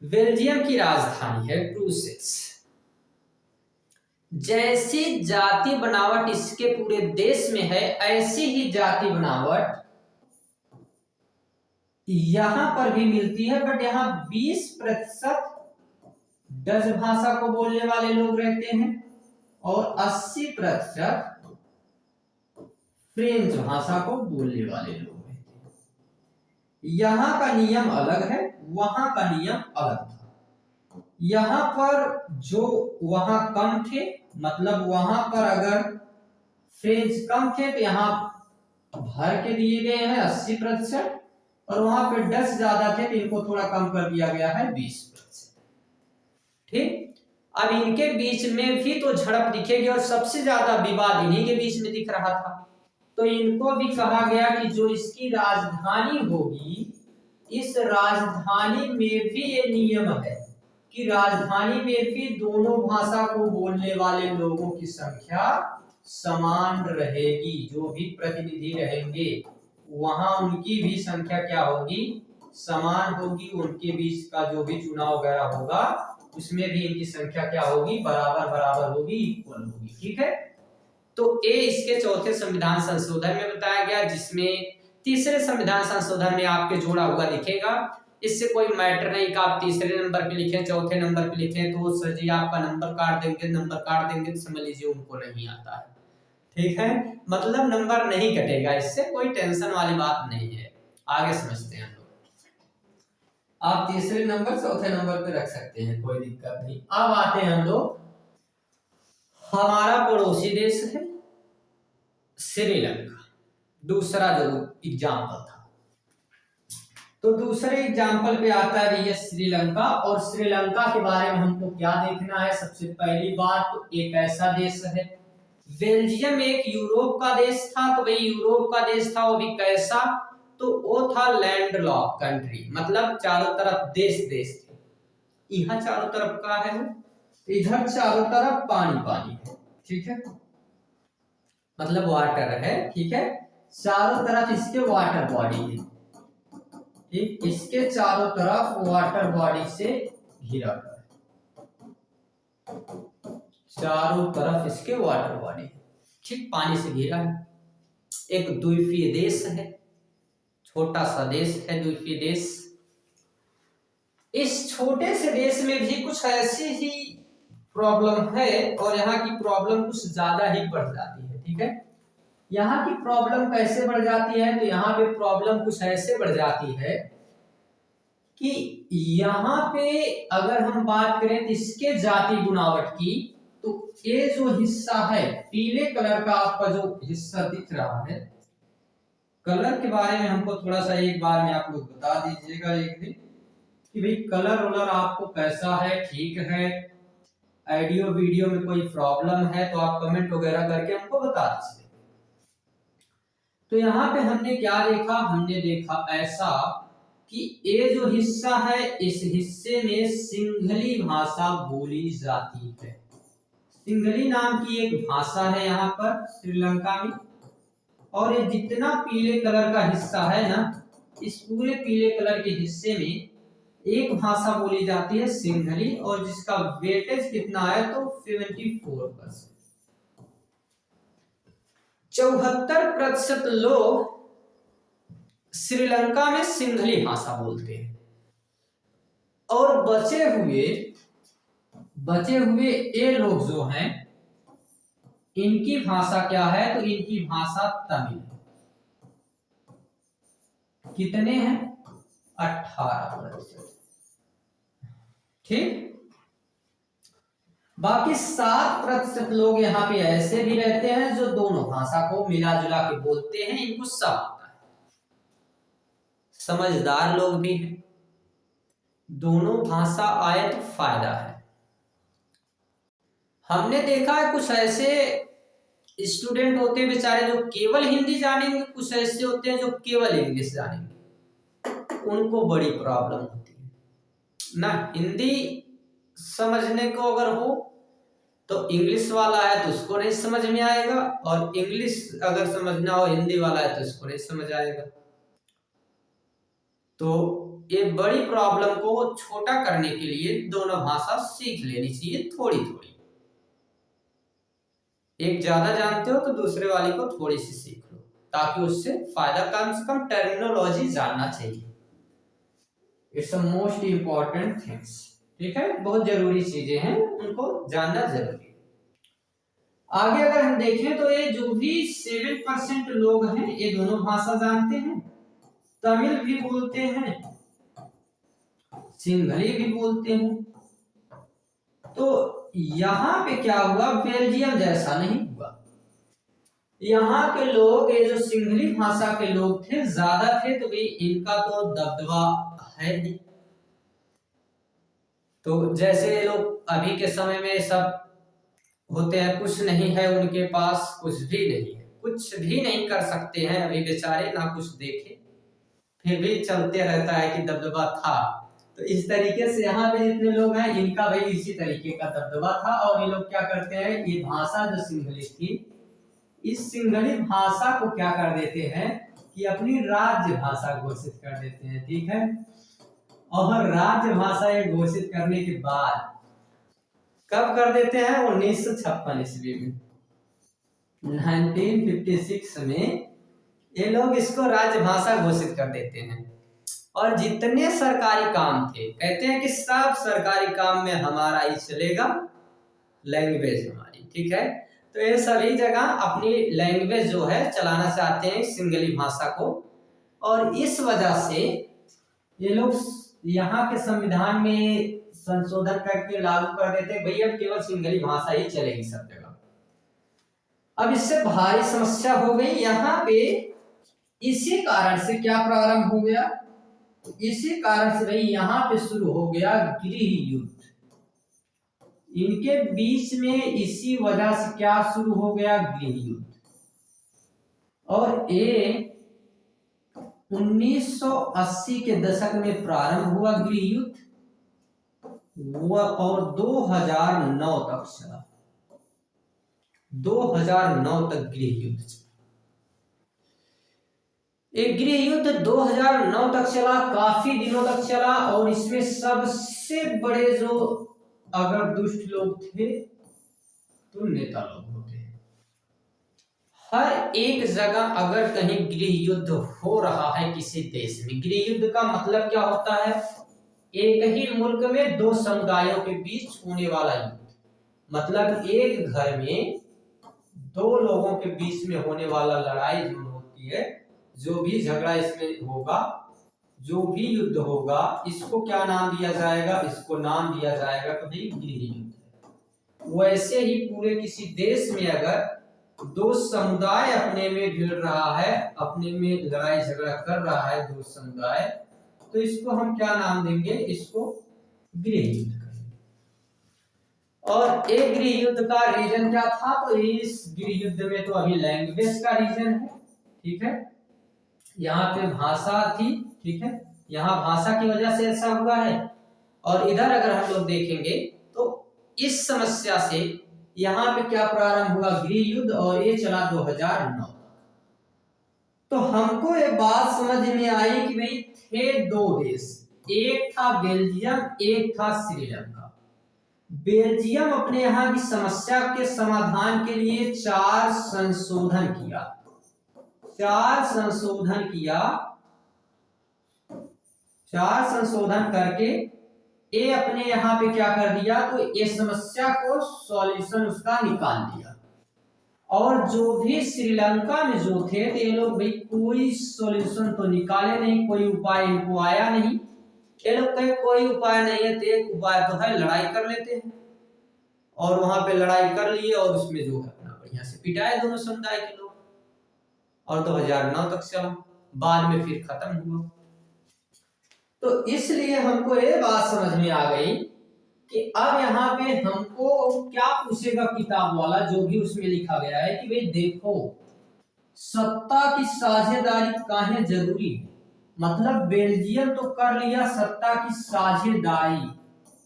बेल्जियम की राजधानी है ब्रुसेल्स। जैसी जाति बनावट इसके पूरे देश में है, ऐसी ही जाति बनावट यहां पर भी मिलती है, बट यहाँ 20% डच भाषा को बोलने वाले लोग रहते हैं और 80% फ्रेंच भाषा को बोलने वाले लोग रहते हैं। यहाँ का नियम अलग है, वहां का नियम अलग था। यहाँ पर जो वहां कम थे, मतलब वहां पर अगर फ्रेंच कम थे तो यहाँ भर के दिए गए हैं 80%, और वहां पे डच ज्यादा थे तो इनको थोड़ा कम कर दिया गया है 20%, ठीक। अब इनके बीच में भी तो झड़प दिखेगी और सबसे ज्यादा विवाद इन्हीं के बीच में दिख रहा था। तो इनको भी कहा गया कि जो इसकी राजधानी होगी, इस राजधानी में भी ये नियम है कि राजधानी में भी दोनों भाषा को बोलने वाले लोगों की संख्या समान रहेगी। जो भी प्रतिनिधि रहेंगे वहां उनकी भी संख्या क्या होगी, समान होगी। उनके बीच का जो भी चुनाव वगैरह होगा उसमें भी इनकी संख्या क्या होगी, बराबर बराबर होगी, इक्वल होगी, ठीक है। तो ये इसके चौथे संविधान संशोधन में बताया गया, जिसमें तीसरे संविधान संशोधन में आपके जोड़ा हुआ दिखेगा। इससे कोई मैटर नहीं कि आप तीसरे नंबर पे लिखें, चौथे नंबर पे लिखें, तो सर जी आपका नंबर काट देंगे तो समझ लीजिए उनको नहीं आता है, ठीक है। मतलब नंबर नहीं कटेगा, इससे कोई टेंशन वाली बात नहीं है। आगे समझते हैं हम लोग। आप तीसरे नंबर चौथे नंबर पे रख सकते हैं, कोई दिक्कत नहीं। अब आते हैं हम लोग, हमारा पड़ोसी देश है श्रीलंका, दूसरा जो एग्जाम्पल था। तो दूसरे एग्जाम्पल पे आता है भैया श्रीलंका। और श्रीलंका के बारे में हमको क्या देखना है, सबसे पहली बात तो एक ऐसा देश है, बेल्जियम एक यूरोप का देश था। तो भाई यूरोप का देश था, वो भी कैसा, तो वो था लैंडलॉक कंट्री, मतलब चारों तरफ देश थे। यहाँ चारों तरफ का है, इधर चारों तरफ पानी पानी है, ठीक है, मतलब वाटर है, ठीक है। चारों तरफ इसके वाटर बॉडी है, ठीक, इसके चारों तरफ वाटर बॉडी से घिरा हुआ है, चारों तरफ इसके वाटर बॉडी है, ठीक, पानी से घिरा है। एक द्वीपीय देश है, छोटा सा देश है, द्वीपीय देश। इस छोटे से देश में भी कुछ ऐसी ही प्रॉब्लम है और यहाँ की प्रॉब्लम कुछ ज्यादा ही बढ़ जाती है। ठीक है, यहाँ की प्रॉब्लम कैसे बढ़ जाती है, तो यहाँ पे प्रॉब्लम कुछ ऐसे बढ़ जाती है कि यहाँ पे अगर हम बात करें तो इसके जाति गुणावट की, तो ये जो हिस्सा है पीले कलर का आपका जो हिस्सा दिख रहा है, कलर के बारे में हमको थोड़ा सा एक बार में आप लोग बता दीजिएगा एक दिन कि भाई कलर वलर आपको कैसा है, ठीक है, ऑडियो वीडियो में कोई प्रॉब्लम है तो आप कमेंट वगैरह करके हमको बता दीजिए। तो यहाँ पे हमने क्या देखा, हमने देखा ऐसा कि ये जो हिस्सा है इस हिस्से में सिंघली भाषा बोली जाती है। सिंघली नाम की एक भाषा है यहाँ पर श्रीलंका में, और ये जितना पीले कलर का हिस्सा है ना, इस पूरे पीले कलर के हिस्से में एक भाषा बोली जाती है सिंघली, और जिसका वेटेज कितना है तो 74%। 74% लोग श्रीलंका में सिंघली भाषा बोलते हैं, और बचे हुए ये लोग जो हैं इनकी भाषा क्या है, तो इनकी भाषा तमिल है। कितने हैं, 18%। ठीक, बाकी 7% लोग यहाँ पे ऐसे भी रहते हैं जो दोनों भाषा को मिला जुला के बोलते हैं, इनको सब आता है, समझदार लोग भी हैं। दोनों भाषा आए तो फायदा है। हमने देखा है कुछ ऐसे स्टूडेंट होते हैं बेचारे जो केवल हिंदी जानेंगे, कुछ ऐसे होते हैं जो केवल इंग्लिश जानेंगे, उनको बड़ी प्रॉब्लम होती है ना। हिंदी समझने को अगर हो तो इंग्लिश वाला है तो उसको नहीं समझ में आएगा, और इंग्लिश अगर समझना हो हिंदी वाला है तो उसको नहीं समझ आएगा। तो ये बड़ी प्रॉब्लम को छोटा करने के लिए दोनों भाषा सीख लेनी चाहिए थोड़ी थोड़ी। एक ज्यादा जानते हो तो दूसरे वाली को थोड़ी सी सीख लो, ताकि उससे फायदा, कम से कम टर्मिनोलॉजी जानना चाहिए। It's a most important things. ठीक है, बहुत जरूरी चीजें हैं, उनको जानना जरूरी है। आगे अगर हम देखें तो ये जो भी 7% लोग हैं ये दोनों भाषा जानते हैं, तमिल भी बोलते हैं, सिंघली भी बोलते हैं। तो यहाँ पे क्या हुआ, बेल्जियम जैसा नहीं हुआ। यहाँ के लोग, ये जो सिंघली भाषा के लोग थे ज्यादा थे, तो भाई इनका तो दबदबा है ही। तो जैसे ये लोग अभी के समय में सब होते हैं, कुछ नहीं है उनके पास, कुछ भी नहीं है, कुछ भी नहीं कर सकते हैं अभी बेचारे, ना कुछ देखे फिर भी चलते रहता है कि दबदबा था। तो इस तरीके से यहाँ पे जितने लोग हैं इनका भाई इसी तरीके का दबदबा था, और ये लोग क्या करते हैं, ये भाषा जो सिंघली थी, इस सिंघली भाषा को क्या कर देते हैं कि अपनी राज्य भाषा घोषित कर देते हैं। ठीक है, और राज्य भाषा ये घोषित करने के बाद कब कर देते हैं, 1956 ईस्वी में, 1956 में ये लोग इसको राज्यभाषा घोषित कर देते हैं। और जितने सरकारी काम थे, कहते हैं कि सब सरकारी काम में हमारा ही चलेगा, लैंग्वेज हमारी। ठीक है, तो ये सभी जगह अपनी लैंग्वेज जो है चलाना चाहते हैं, सिंघली भाषा को, और इस वजह से ये लोग यहाँ के संविधान में संशोधन करके लागू कर देते, भाई अब केवल सिंघली भाषा ही चलेगी सब जगह। अब इससे भारी समस्या हो गई यहाँ पे। इसी कारण से क्या प्रारंभ हो गया, इसी कारण से भाई यहाँ पे शुरू हो गया गृह युद्ध। इनके बीच में इसी वजह से क्या शुरू हो गया, गृह युद्ध। और ये 1980 के दशक में प्रारंभ हुआ गृह युद्ध, और 2009 तक चला, 2009 तक गृह युद्ध चला। एक गृह युद्ध 2009 तक चला, काफी दिनों तक चला, और इसमें सबसे बड़े जो अगर दुष्ट लोग थे तो नेता लोग होते हैं। हर एक जगह अगर कहीं गृह युद्ध हो रहा है किसी देश में, गृह युद्ध का मतलब क्या होता है एक ही मुल्क में दो समुदायों के बीच होने वाला युद्ध, मतलब एक घर में दो लोगों के बीच में होने वाला लड़ाई जो होती है, जो भी झगड़ा इसमें होगा, जो भी युद्ध होगा, इसको क्या नाम दिया जाएगा? इसको नाम दिया जाएगा कभी गृह युद्ध। वैसे ही पूरे किसी देश में अगर दो समुदाय अपने में भिड़ रहा है, अपने में लड़ाई झगड़ा कर रहा है दो समुदाय, तो इसको हम क्या नाम देंगे? इसको गृह युद्ध कहेंगे। और एक गृह युद्ध का रीजन क्या था? तो इस गृह युद्ध में तो अभी लैंग्वेज का रीजन है, ठीक है, यहाँ पे भाषा थी, ठीक है, यहाँ भाषा की वजह से ऐसा हुआ है। और इधर अगर हम लोग देखेंगे तो इस समस्या से यहाँ पे क्या प्रारंभ हुआ? गृह युद्ध, और ये चला 2009 तक। तो हमको ये बात समझ में आई कि भाई थे दो देश, एक था बेल्जियम, एक था श्रीलंका। बेल्जियम अपने यहाँ की समस्या के समाधान के लिए चार संशोधन करके ये अपने यहाँ पे क्या कर दिया? तो ये समस्या को सॉल्यूशन उसका निकाल दिया। और जो भी श्रीलंका में जो थे तो ये लोग भाई कोई सॉल्यूशन तो निकाले नहीं, कोई उपाय इनको आया नहीं। ये लोग कहे कोई उपाय नहीं है, तो एक उपाय तो है लड़ाई कर लेते हैं। और वहां पे लड़ाई कर लिए और उसमें जो है अपना बढ़िया से पिटाए दोनों समुदाय के लोग, और 2009 तक चला, बाद में फिर खत्म हुआ। तो इसलिए हमको ये बात समझ में आ गई कि अब यहाँ पे हमको क्या पूछेगा किताब वाला, जो भी उसमें लिखा गया है कि भाई देखो सत्ता की साझेदारी काहे जरूरी है। मतलब बेल्जियम तो कर लिया सत्ता की साझेदारी,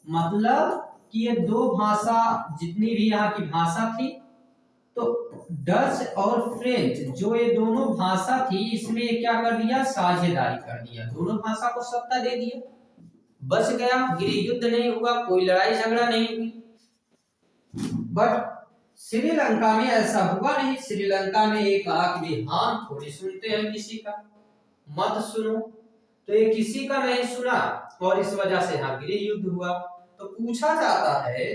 मतलब कि ये दो भाषा, जितनी भी यहाँ की भाषा थी, तो डच और फ्रेंच जो ये दोनों भाषा थी, इसमें क्या कर दिया? साझेदारी कर दिया, दोनों भाषा को सत्ता दे दिया, बच गया, गृह युद्ध नहीं हुआ, कोई लड़ाई झगड़ा नहीं हुई। बट श्रीलंका में ऐसा हुआ नहीं। श्रीलंका में एक कहा कि हाँ थोड़ी सुनते हैं किसी का, मत सुनो, तो ये किसी का नहीं सुना और इस वजह से यहाँ गृह युद्ध हुआ। तो पूछा जाता है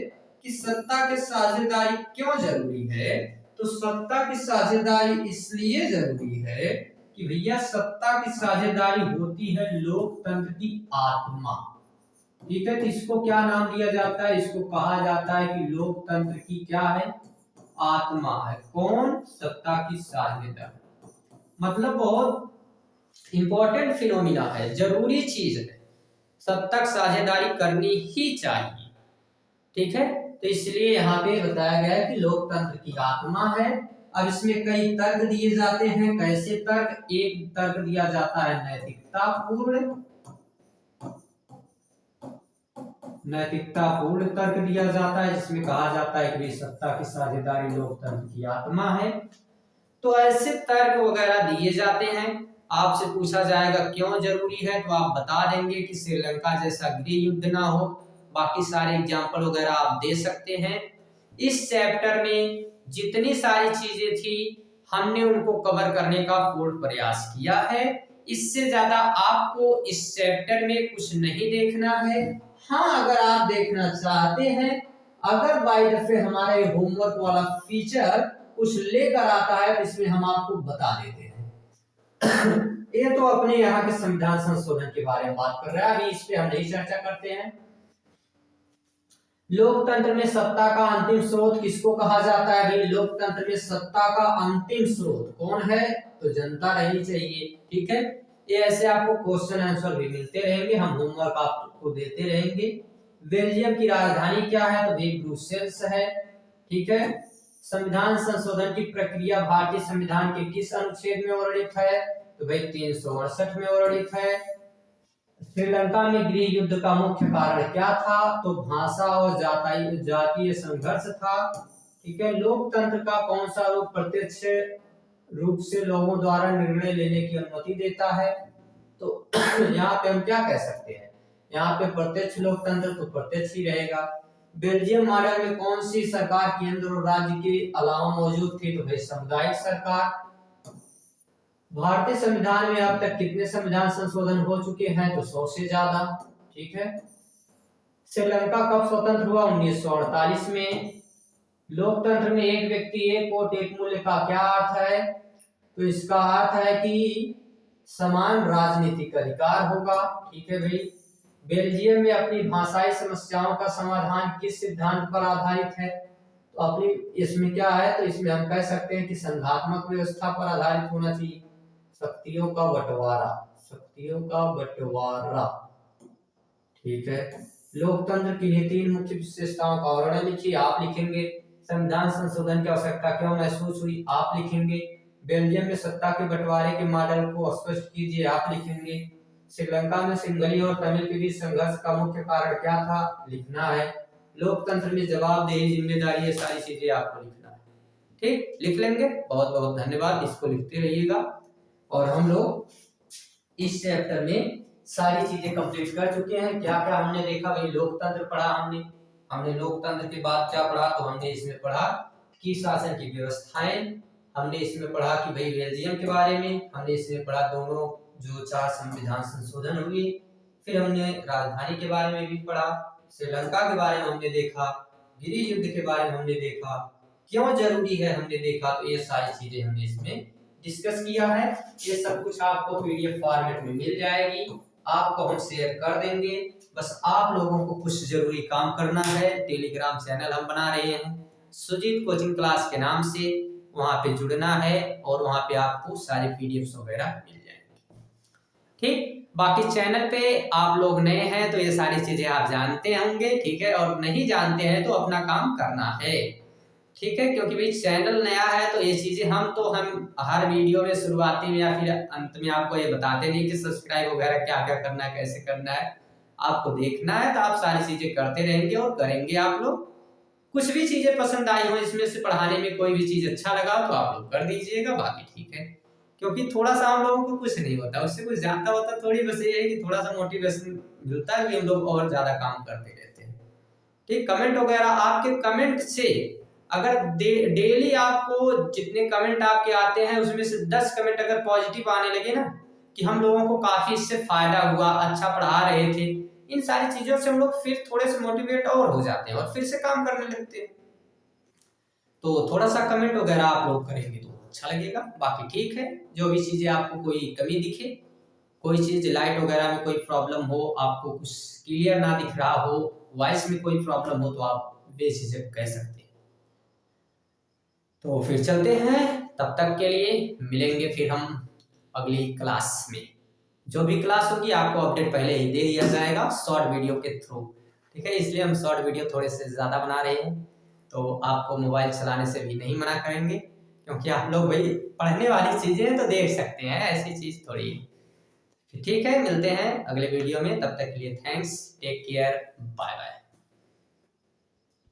कि सत्ता की साझेदारी क्यों जरूरी है? तो सत्ता की साझेदारी इसलिए जरूरी है कि भैया सत्ता की साझेदारी होती है लोकतंत्र की आत्मा, ठीक है। तो इसको क्या नाम दिया जाता है? इसको कहा जाता है कि लोकतंत्र की क्या है? आत्मा है। कौन? सत्ता की साझेदारी। मतलब बहुत इंपॉर्टेंट फिनोमिना है, जरूरी चीज है, सत्ता की साझेदारी करनी ही चाहिए, ठीक है। तो इसलिए यहाँ पे बताया गया है कि लोकतंत्र की आत्मा है। अब इसमें कई तर्क दिए जाते हैं। कैसे तर्क? एक तर्क दिया जाता है नैतिकतापूर्ण तर्क दिया जाता है, जिसमें कहा जाता है कि सत्ता की साझेदारी लोकतंत्र की आत्मा है। तो ऐसे तर्क वगैरह दिए जाते हैं। आपसे पूछा जाएगा क्यों जरूरी है, तो आप बता देंगे कि श्रीलंका जैसा गृह युद्ध ना हो। बाकी सारे एग्जाम्पल वगैरह आप दे सकते हैं। इस चैप्टर में जितनी सारी चीजें थी हमने उनको कवर करने का पूर्ण प्रयास किया है। इससे ज्यादा आपको इस चैप्टर में कुछ नहीं देखना है। हाँ, अगर आप देखना चाहते हैं, अगर बाय दफे हमारे होमवर्क वाला फीचर कुछ लेकर आता है तो इसमें हम आपको बता देते हैं। ये तो अपने यहाँ के संविधान संशोधन के बारे में बात कर रहा है, अभी इस पे हम नहीं चर्चा करते हैं। लोकतंत्र में सत्ता का अंतिम स्रोत किसको कहा जाता है? भाई लोकतंत्र में सत्ता का अंतिम स्रोत कौन है? तो जनता रहनी चाहिए, ठीक है। ये ऐसे आपको क्वेश्चन आंसर भी मिलते रहेंगे, हम होमवर्क आपको देते रहेंगे। बेल्जियम की राजधानी क्या है? तो भाई ब्रुसेल्स है, ठीक है। संविधान संशोधन की प्रक्रिया भारतीय संविधान के किस अनुच्छेद में वर्णित है? तो भाई 368 में वर्णित है। श्रीलंका में गृह युद्ध का मुख्य कारण क्या था? तो भाषा और जातीय संघर्ष था, ठीक है। लोकतंत्र का कौन सा रूप प्रत्यक्ष रूप से लोगों द्वारा निर्णय लेने की अनुमति देता है? तो यहाँ पे हम क्या कह सकते हैं? यहाँ पे प्रत्यक्ष लोकतंत्र तो प्रत्यक्ष ही रहेगा। बेल्जियम मॉडल में कौन सी सरकार केंद्र और राज्य के अलावा मौजूद थी? तो भाई सामुदायिक सरकार। भारतीय संविधान में अब तक कितने संविधान संशोधन हो चुके हैं? तो 100 से ज्यादा, ठीक है। श्रीलंका कब स्वतंत्र हुआ? 1948 में। लोकतंत्र में एक व्यक्ति एक वोट एक मूल्य का क्या अर्थ है? तो इसका अर्थ है कि समान राजनीतिक अधिकार होगा, ठीक है भाई। बेल्जियम में अपनी भाषाई समस्याओं का समाधान किस सिद्धांत पर आधारित है? तो अपनी इसमें क्या है, तो इसमें हम कह सकते हैं कि संघात्मक व्यवस्था पर आधारित होना चाहिए। शक्तियों का बंटवारा, शक्तियों का बंटवारा, ठीक है। लोकतंत्र की लिए 3 मुख्य विशेषताओं का वर्णन लिखिए, आप लिखेंगे। संविधान संशोधन की आवश्यकता क्यों महसूस हुई? आप लिखेंगे। बेल्जियम में सत्ता के बंटवारे के मॉडल को स्पष्ट कीजिए, आप लिखेंगे। श्रीलंका में सिंघली और तमिल के बीच संघर्ष का मुख्य कारण क्या था? लिखना है। लोकतंत्र में जवाबदेही, जिम्मेदारी, ये सारी चीजें आपको लिखना है, ठीक, लिख लेंगे। बहुत बहुत धन्यवाद, इसको लिखते रहिएगा। और हम लोग इस चैप्टर में सारी चीजें कंप्लीट कर चुके हैं। क्या क्या हमने देखा भाई? लोकतंत्र पढ़ा हमने लोकतंत्र के बाद क्या पढ़ा? तो हमने इसमें पढ़ा कि शासन की व्यवस्थाएं, हमने इसमें पढ़ा कि भाई बेल्जियम के बारे में, हमने इसमें पढ़ा दोनों जो 4 संविधान संशोधन हुए, फिर हमने राजधानी के बारे में भी पढ़ा, श्रीलंका के बारे में हमने देखा, गिरिज युद्ध के बारे में हमने देखा, क्यों जरूरी है हमने देखा। तो ये सारी चीजें हमने इसमें डिस्कस किया है। ये सब कुछ आपको पीडीएफ फॉर्मेट में मिल जाएगी, आपको हम शेयर कर देंगे। बस आप लोगों को कुछ जरूरी काम करना है। टेलीग्राम चैनल हम बना रहे हैं सुजीत कोचिंग क्लास के नाम से, वहां पे जुड़ना है और वहां पे आपको सारे पीडीएफ वगैरह मिल जाएंगे, ठीक। बाकी चैनल पे आप लोग नए हैं तो ये सारी चीजें आप जानते होंगे, ठीक है, और नहीं जानते हैं तो अपना काम करना है, ठीक है। क्योंकि भाई चैनल नया है तो ये चीजें हम हर वीडियो में शुरुआती में या फिर अंत में आपको ये बताते नहीं कि सब्सक्राइब वगैरह क्या क्या करना है, कैसे करना है। आपको देखना है तो आप सारी चीजें करते रहेंगे और करेंगे आप लोग। कुछ भी चीजें पसंद आई हो इसमें से पढ़ाने में, कोई भी चीज अच्छा लगा तो आप लोग कर दीजिएगा, बाकी ठीक है। क्योंकि थोड़ा सा हम लोगों को कुछ नहीं होता, उससे कुछ ज्यादा होता थोड़ी, बस ये है कि थोड़ा सा मोटिवेशन मिलता है कि हम लोग और ज्यादा काम करते रहते हैं, ठीक। कमेंट वगैरह, आपके कमेंट से अगर डेली आपको जितने कमेंट आपके आते हैं उसमें से 10 कमेंट अगर पॉजिटिव आने लगे ना कि हम लोगों को काफी इससे फायदा हुआ, अच्छा पढ़ा रहे थे, इन सारी चीजों से हम लोग फिर थोड़े से मोटिवेट और हो जाते हैं और फिर से काम करने लगते हैं। तो थोड़ा सा कमेंट वगैरह आप लोग करेंगे तो अच्छा लगेगा। बाकी ठीक है, जो भी चीजें आपको कोई कमी दिखे, कोई चीज लाइट वगैरह में कोई प्रॉब्लम हो, आपको कुछ क्लियर ना दिख रहा हो, वॉइस में कोई प्रॉब्लम हो, तो आप बेझिझक कह सकते हैं। तो फिर चलते हैं, तब तक के लिए मिलेंगे फिर हम अगली क्लास में। जो भी क्लास होगी आपको अपडेट पहले ही दे दिया जाएगा शॉर्ट वीडियो के थ्रू, ठीक है। इसलिए हम शॉर्ट वीडियो थोड़े से ज़्यादा बना रहे हैं, तो आपको मोबाइल चलाने से भी नहीं मना करेंगे, क्योंकि आप लोग भाई पढ़ने वाली चीज़ें तो देख सकते हैं, ऐसी चीज़ थोड़ी। ठीक है, मिलते हैं अगले वीडियो में, तब तक के लिए thanks, take care, bye bye.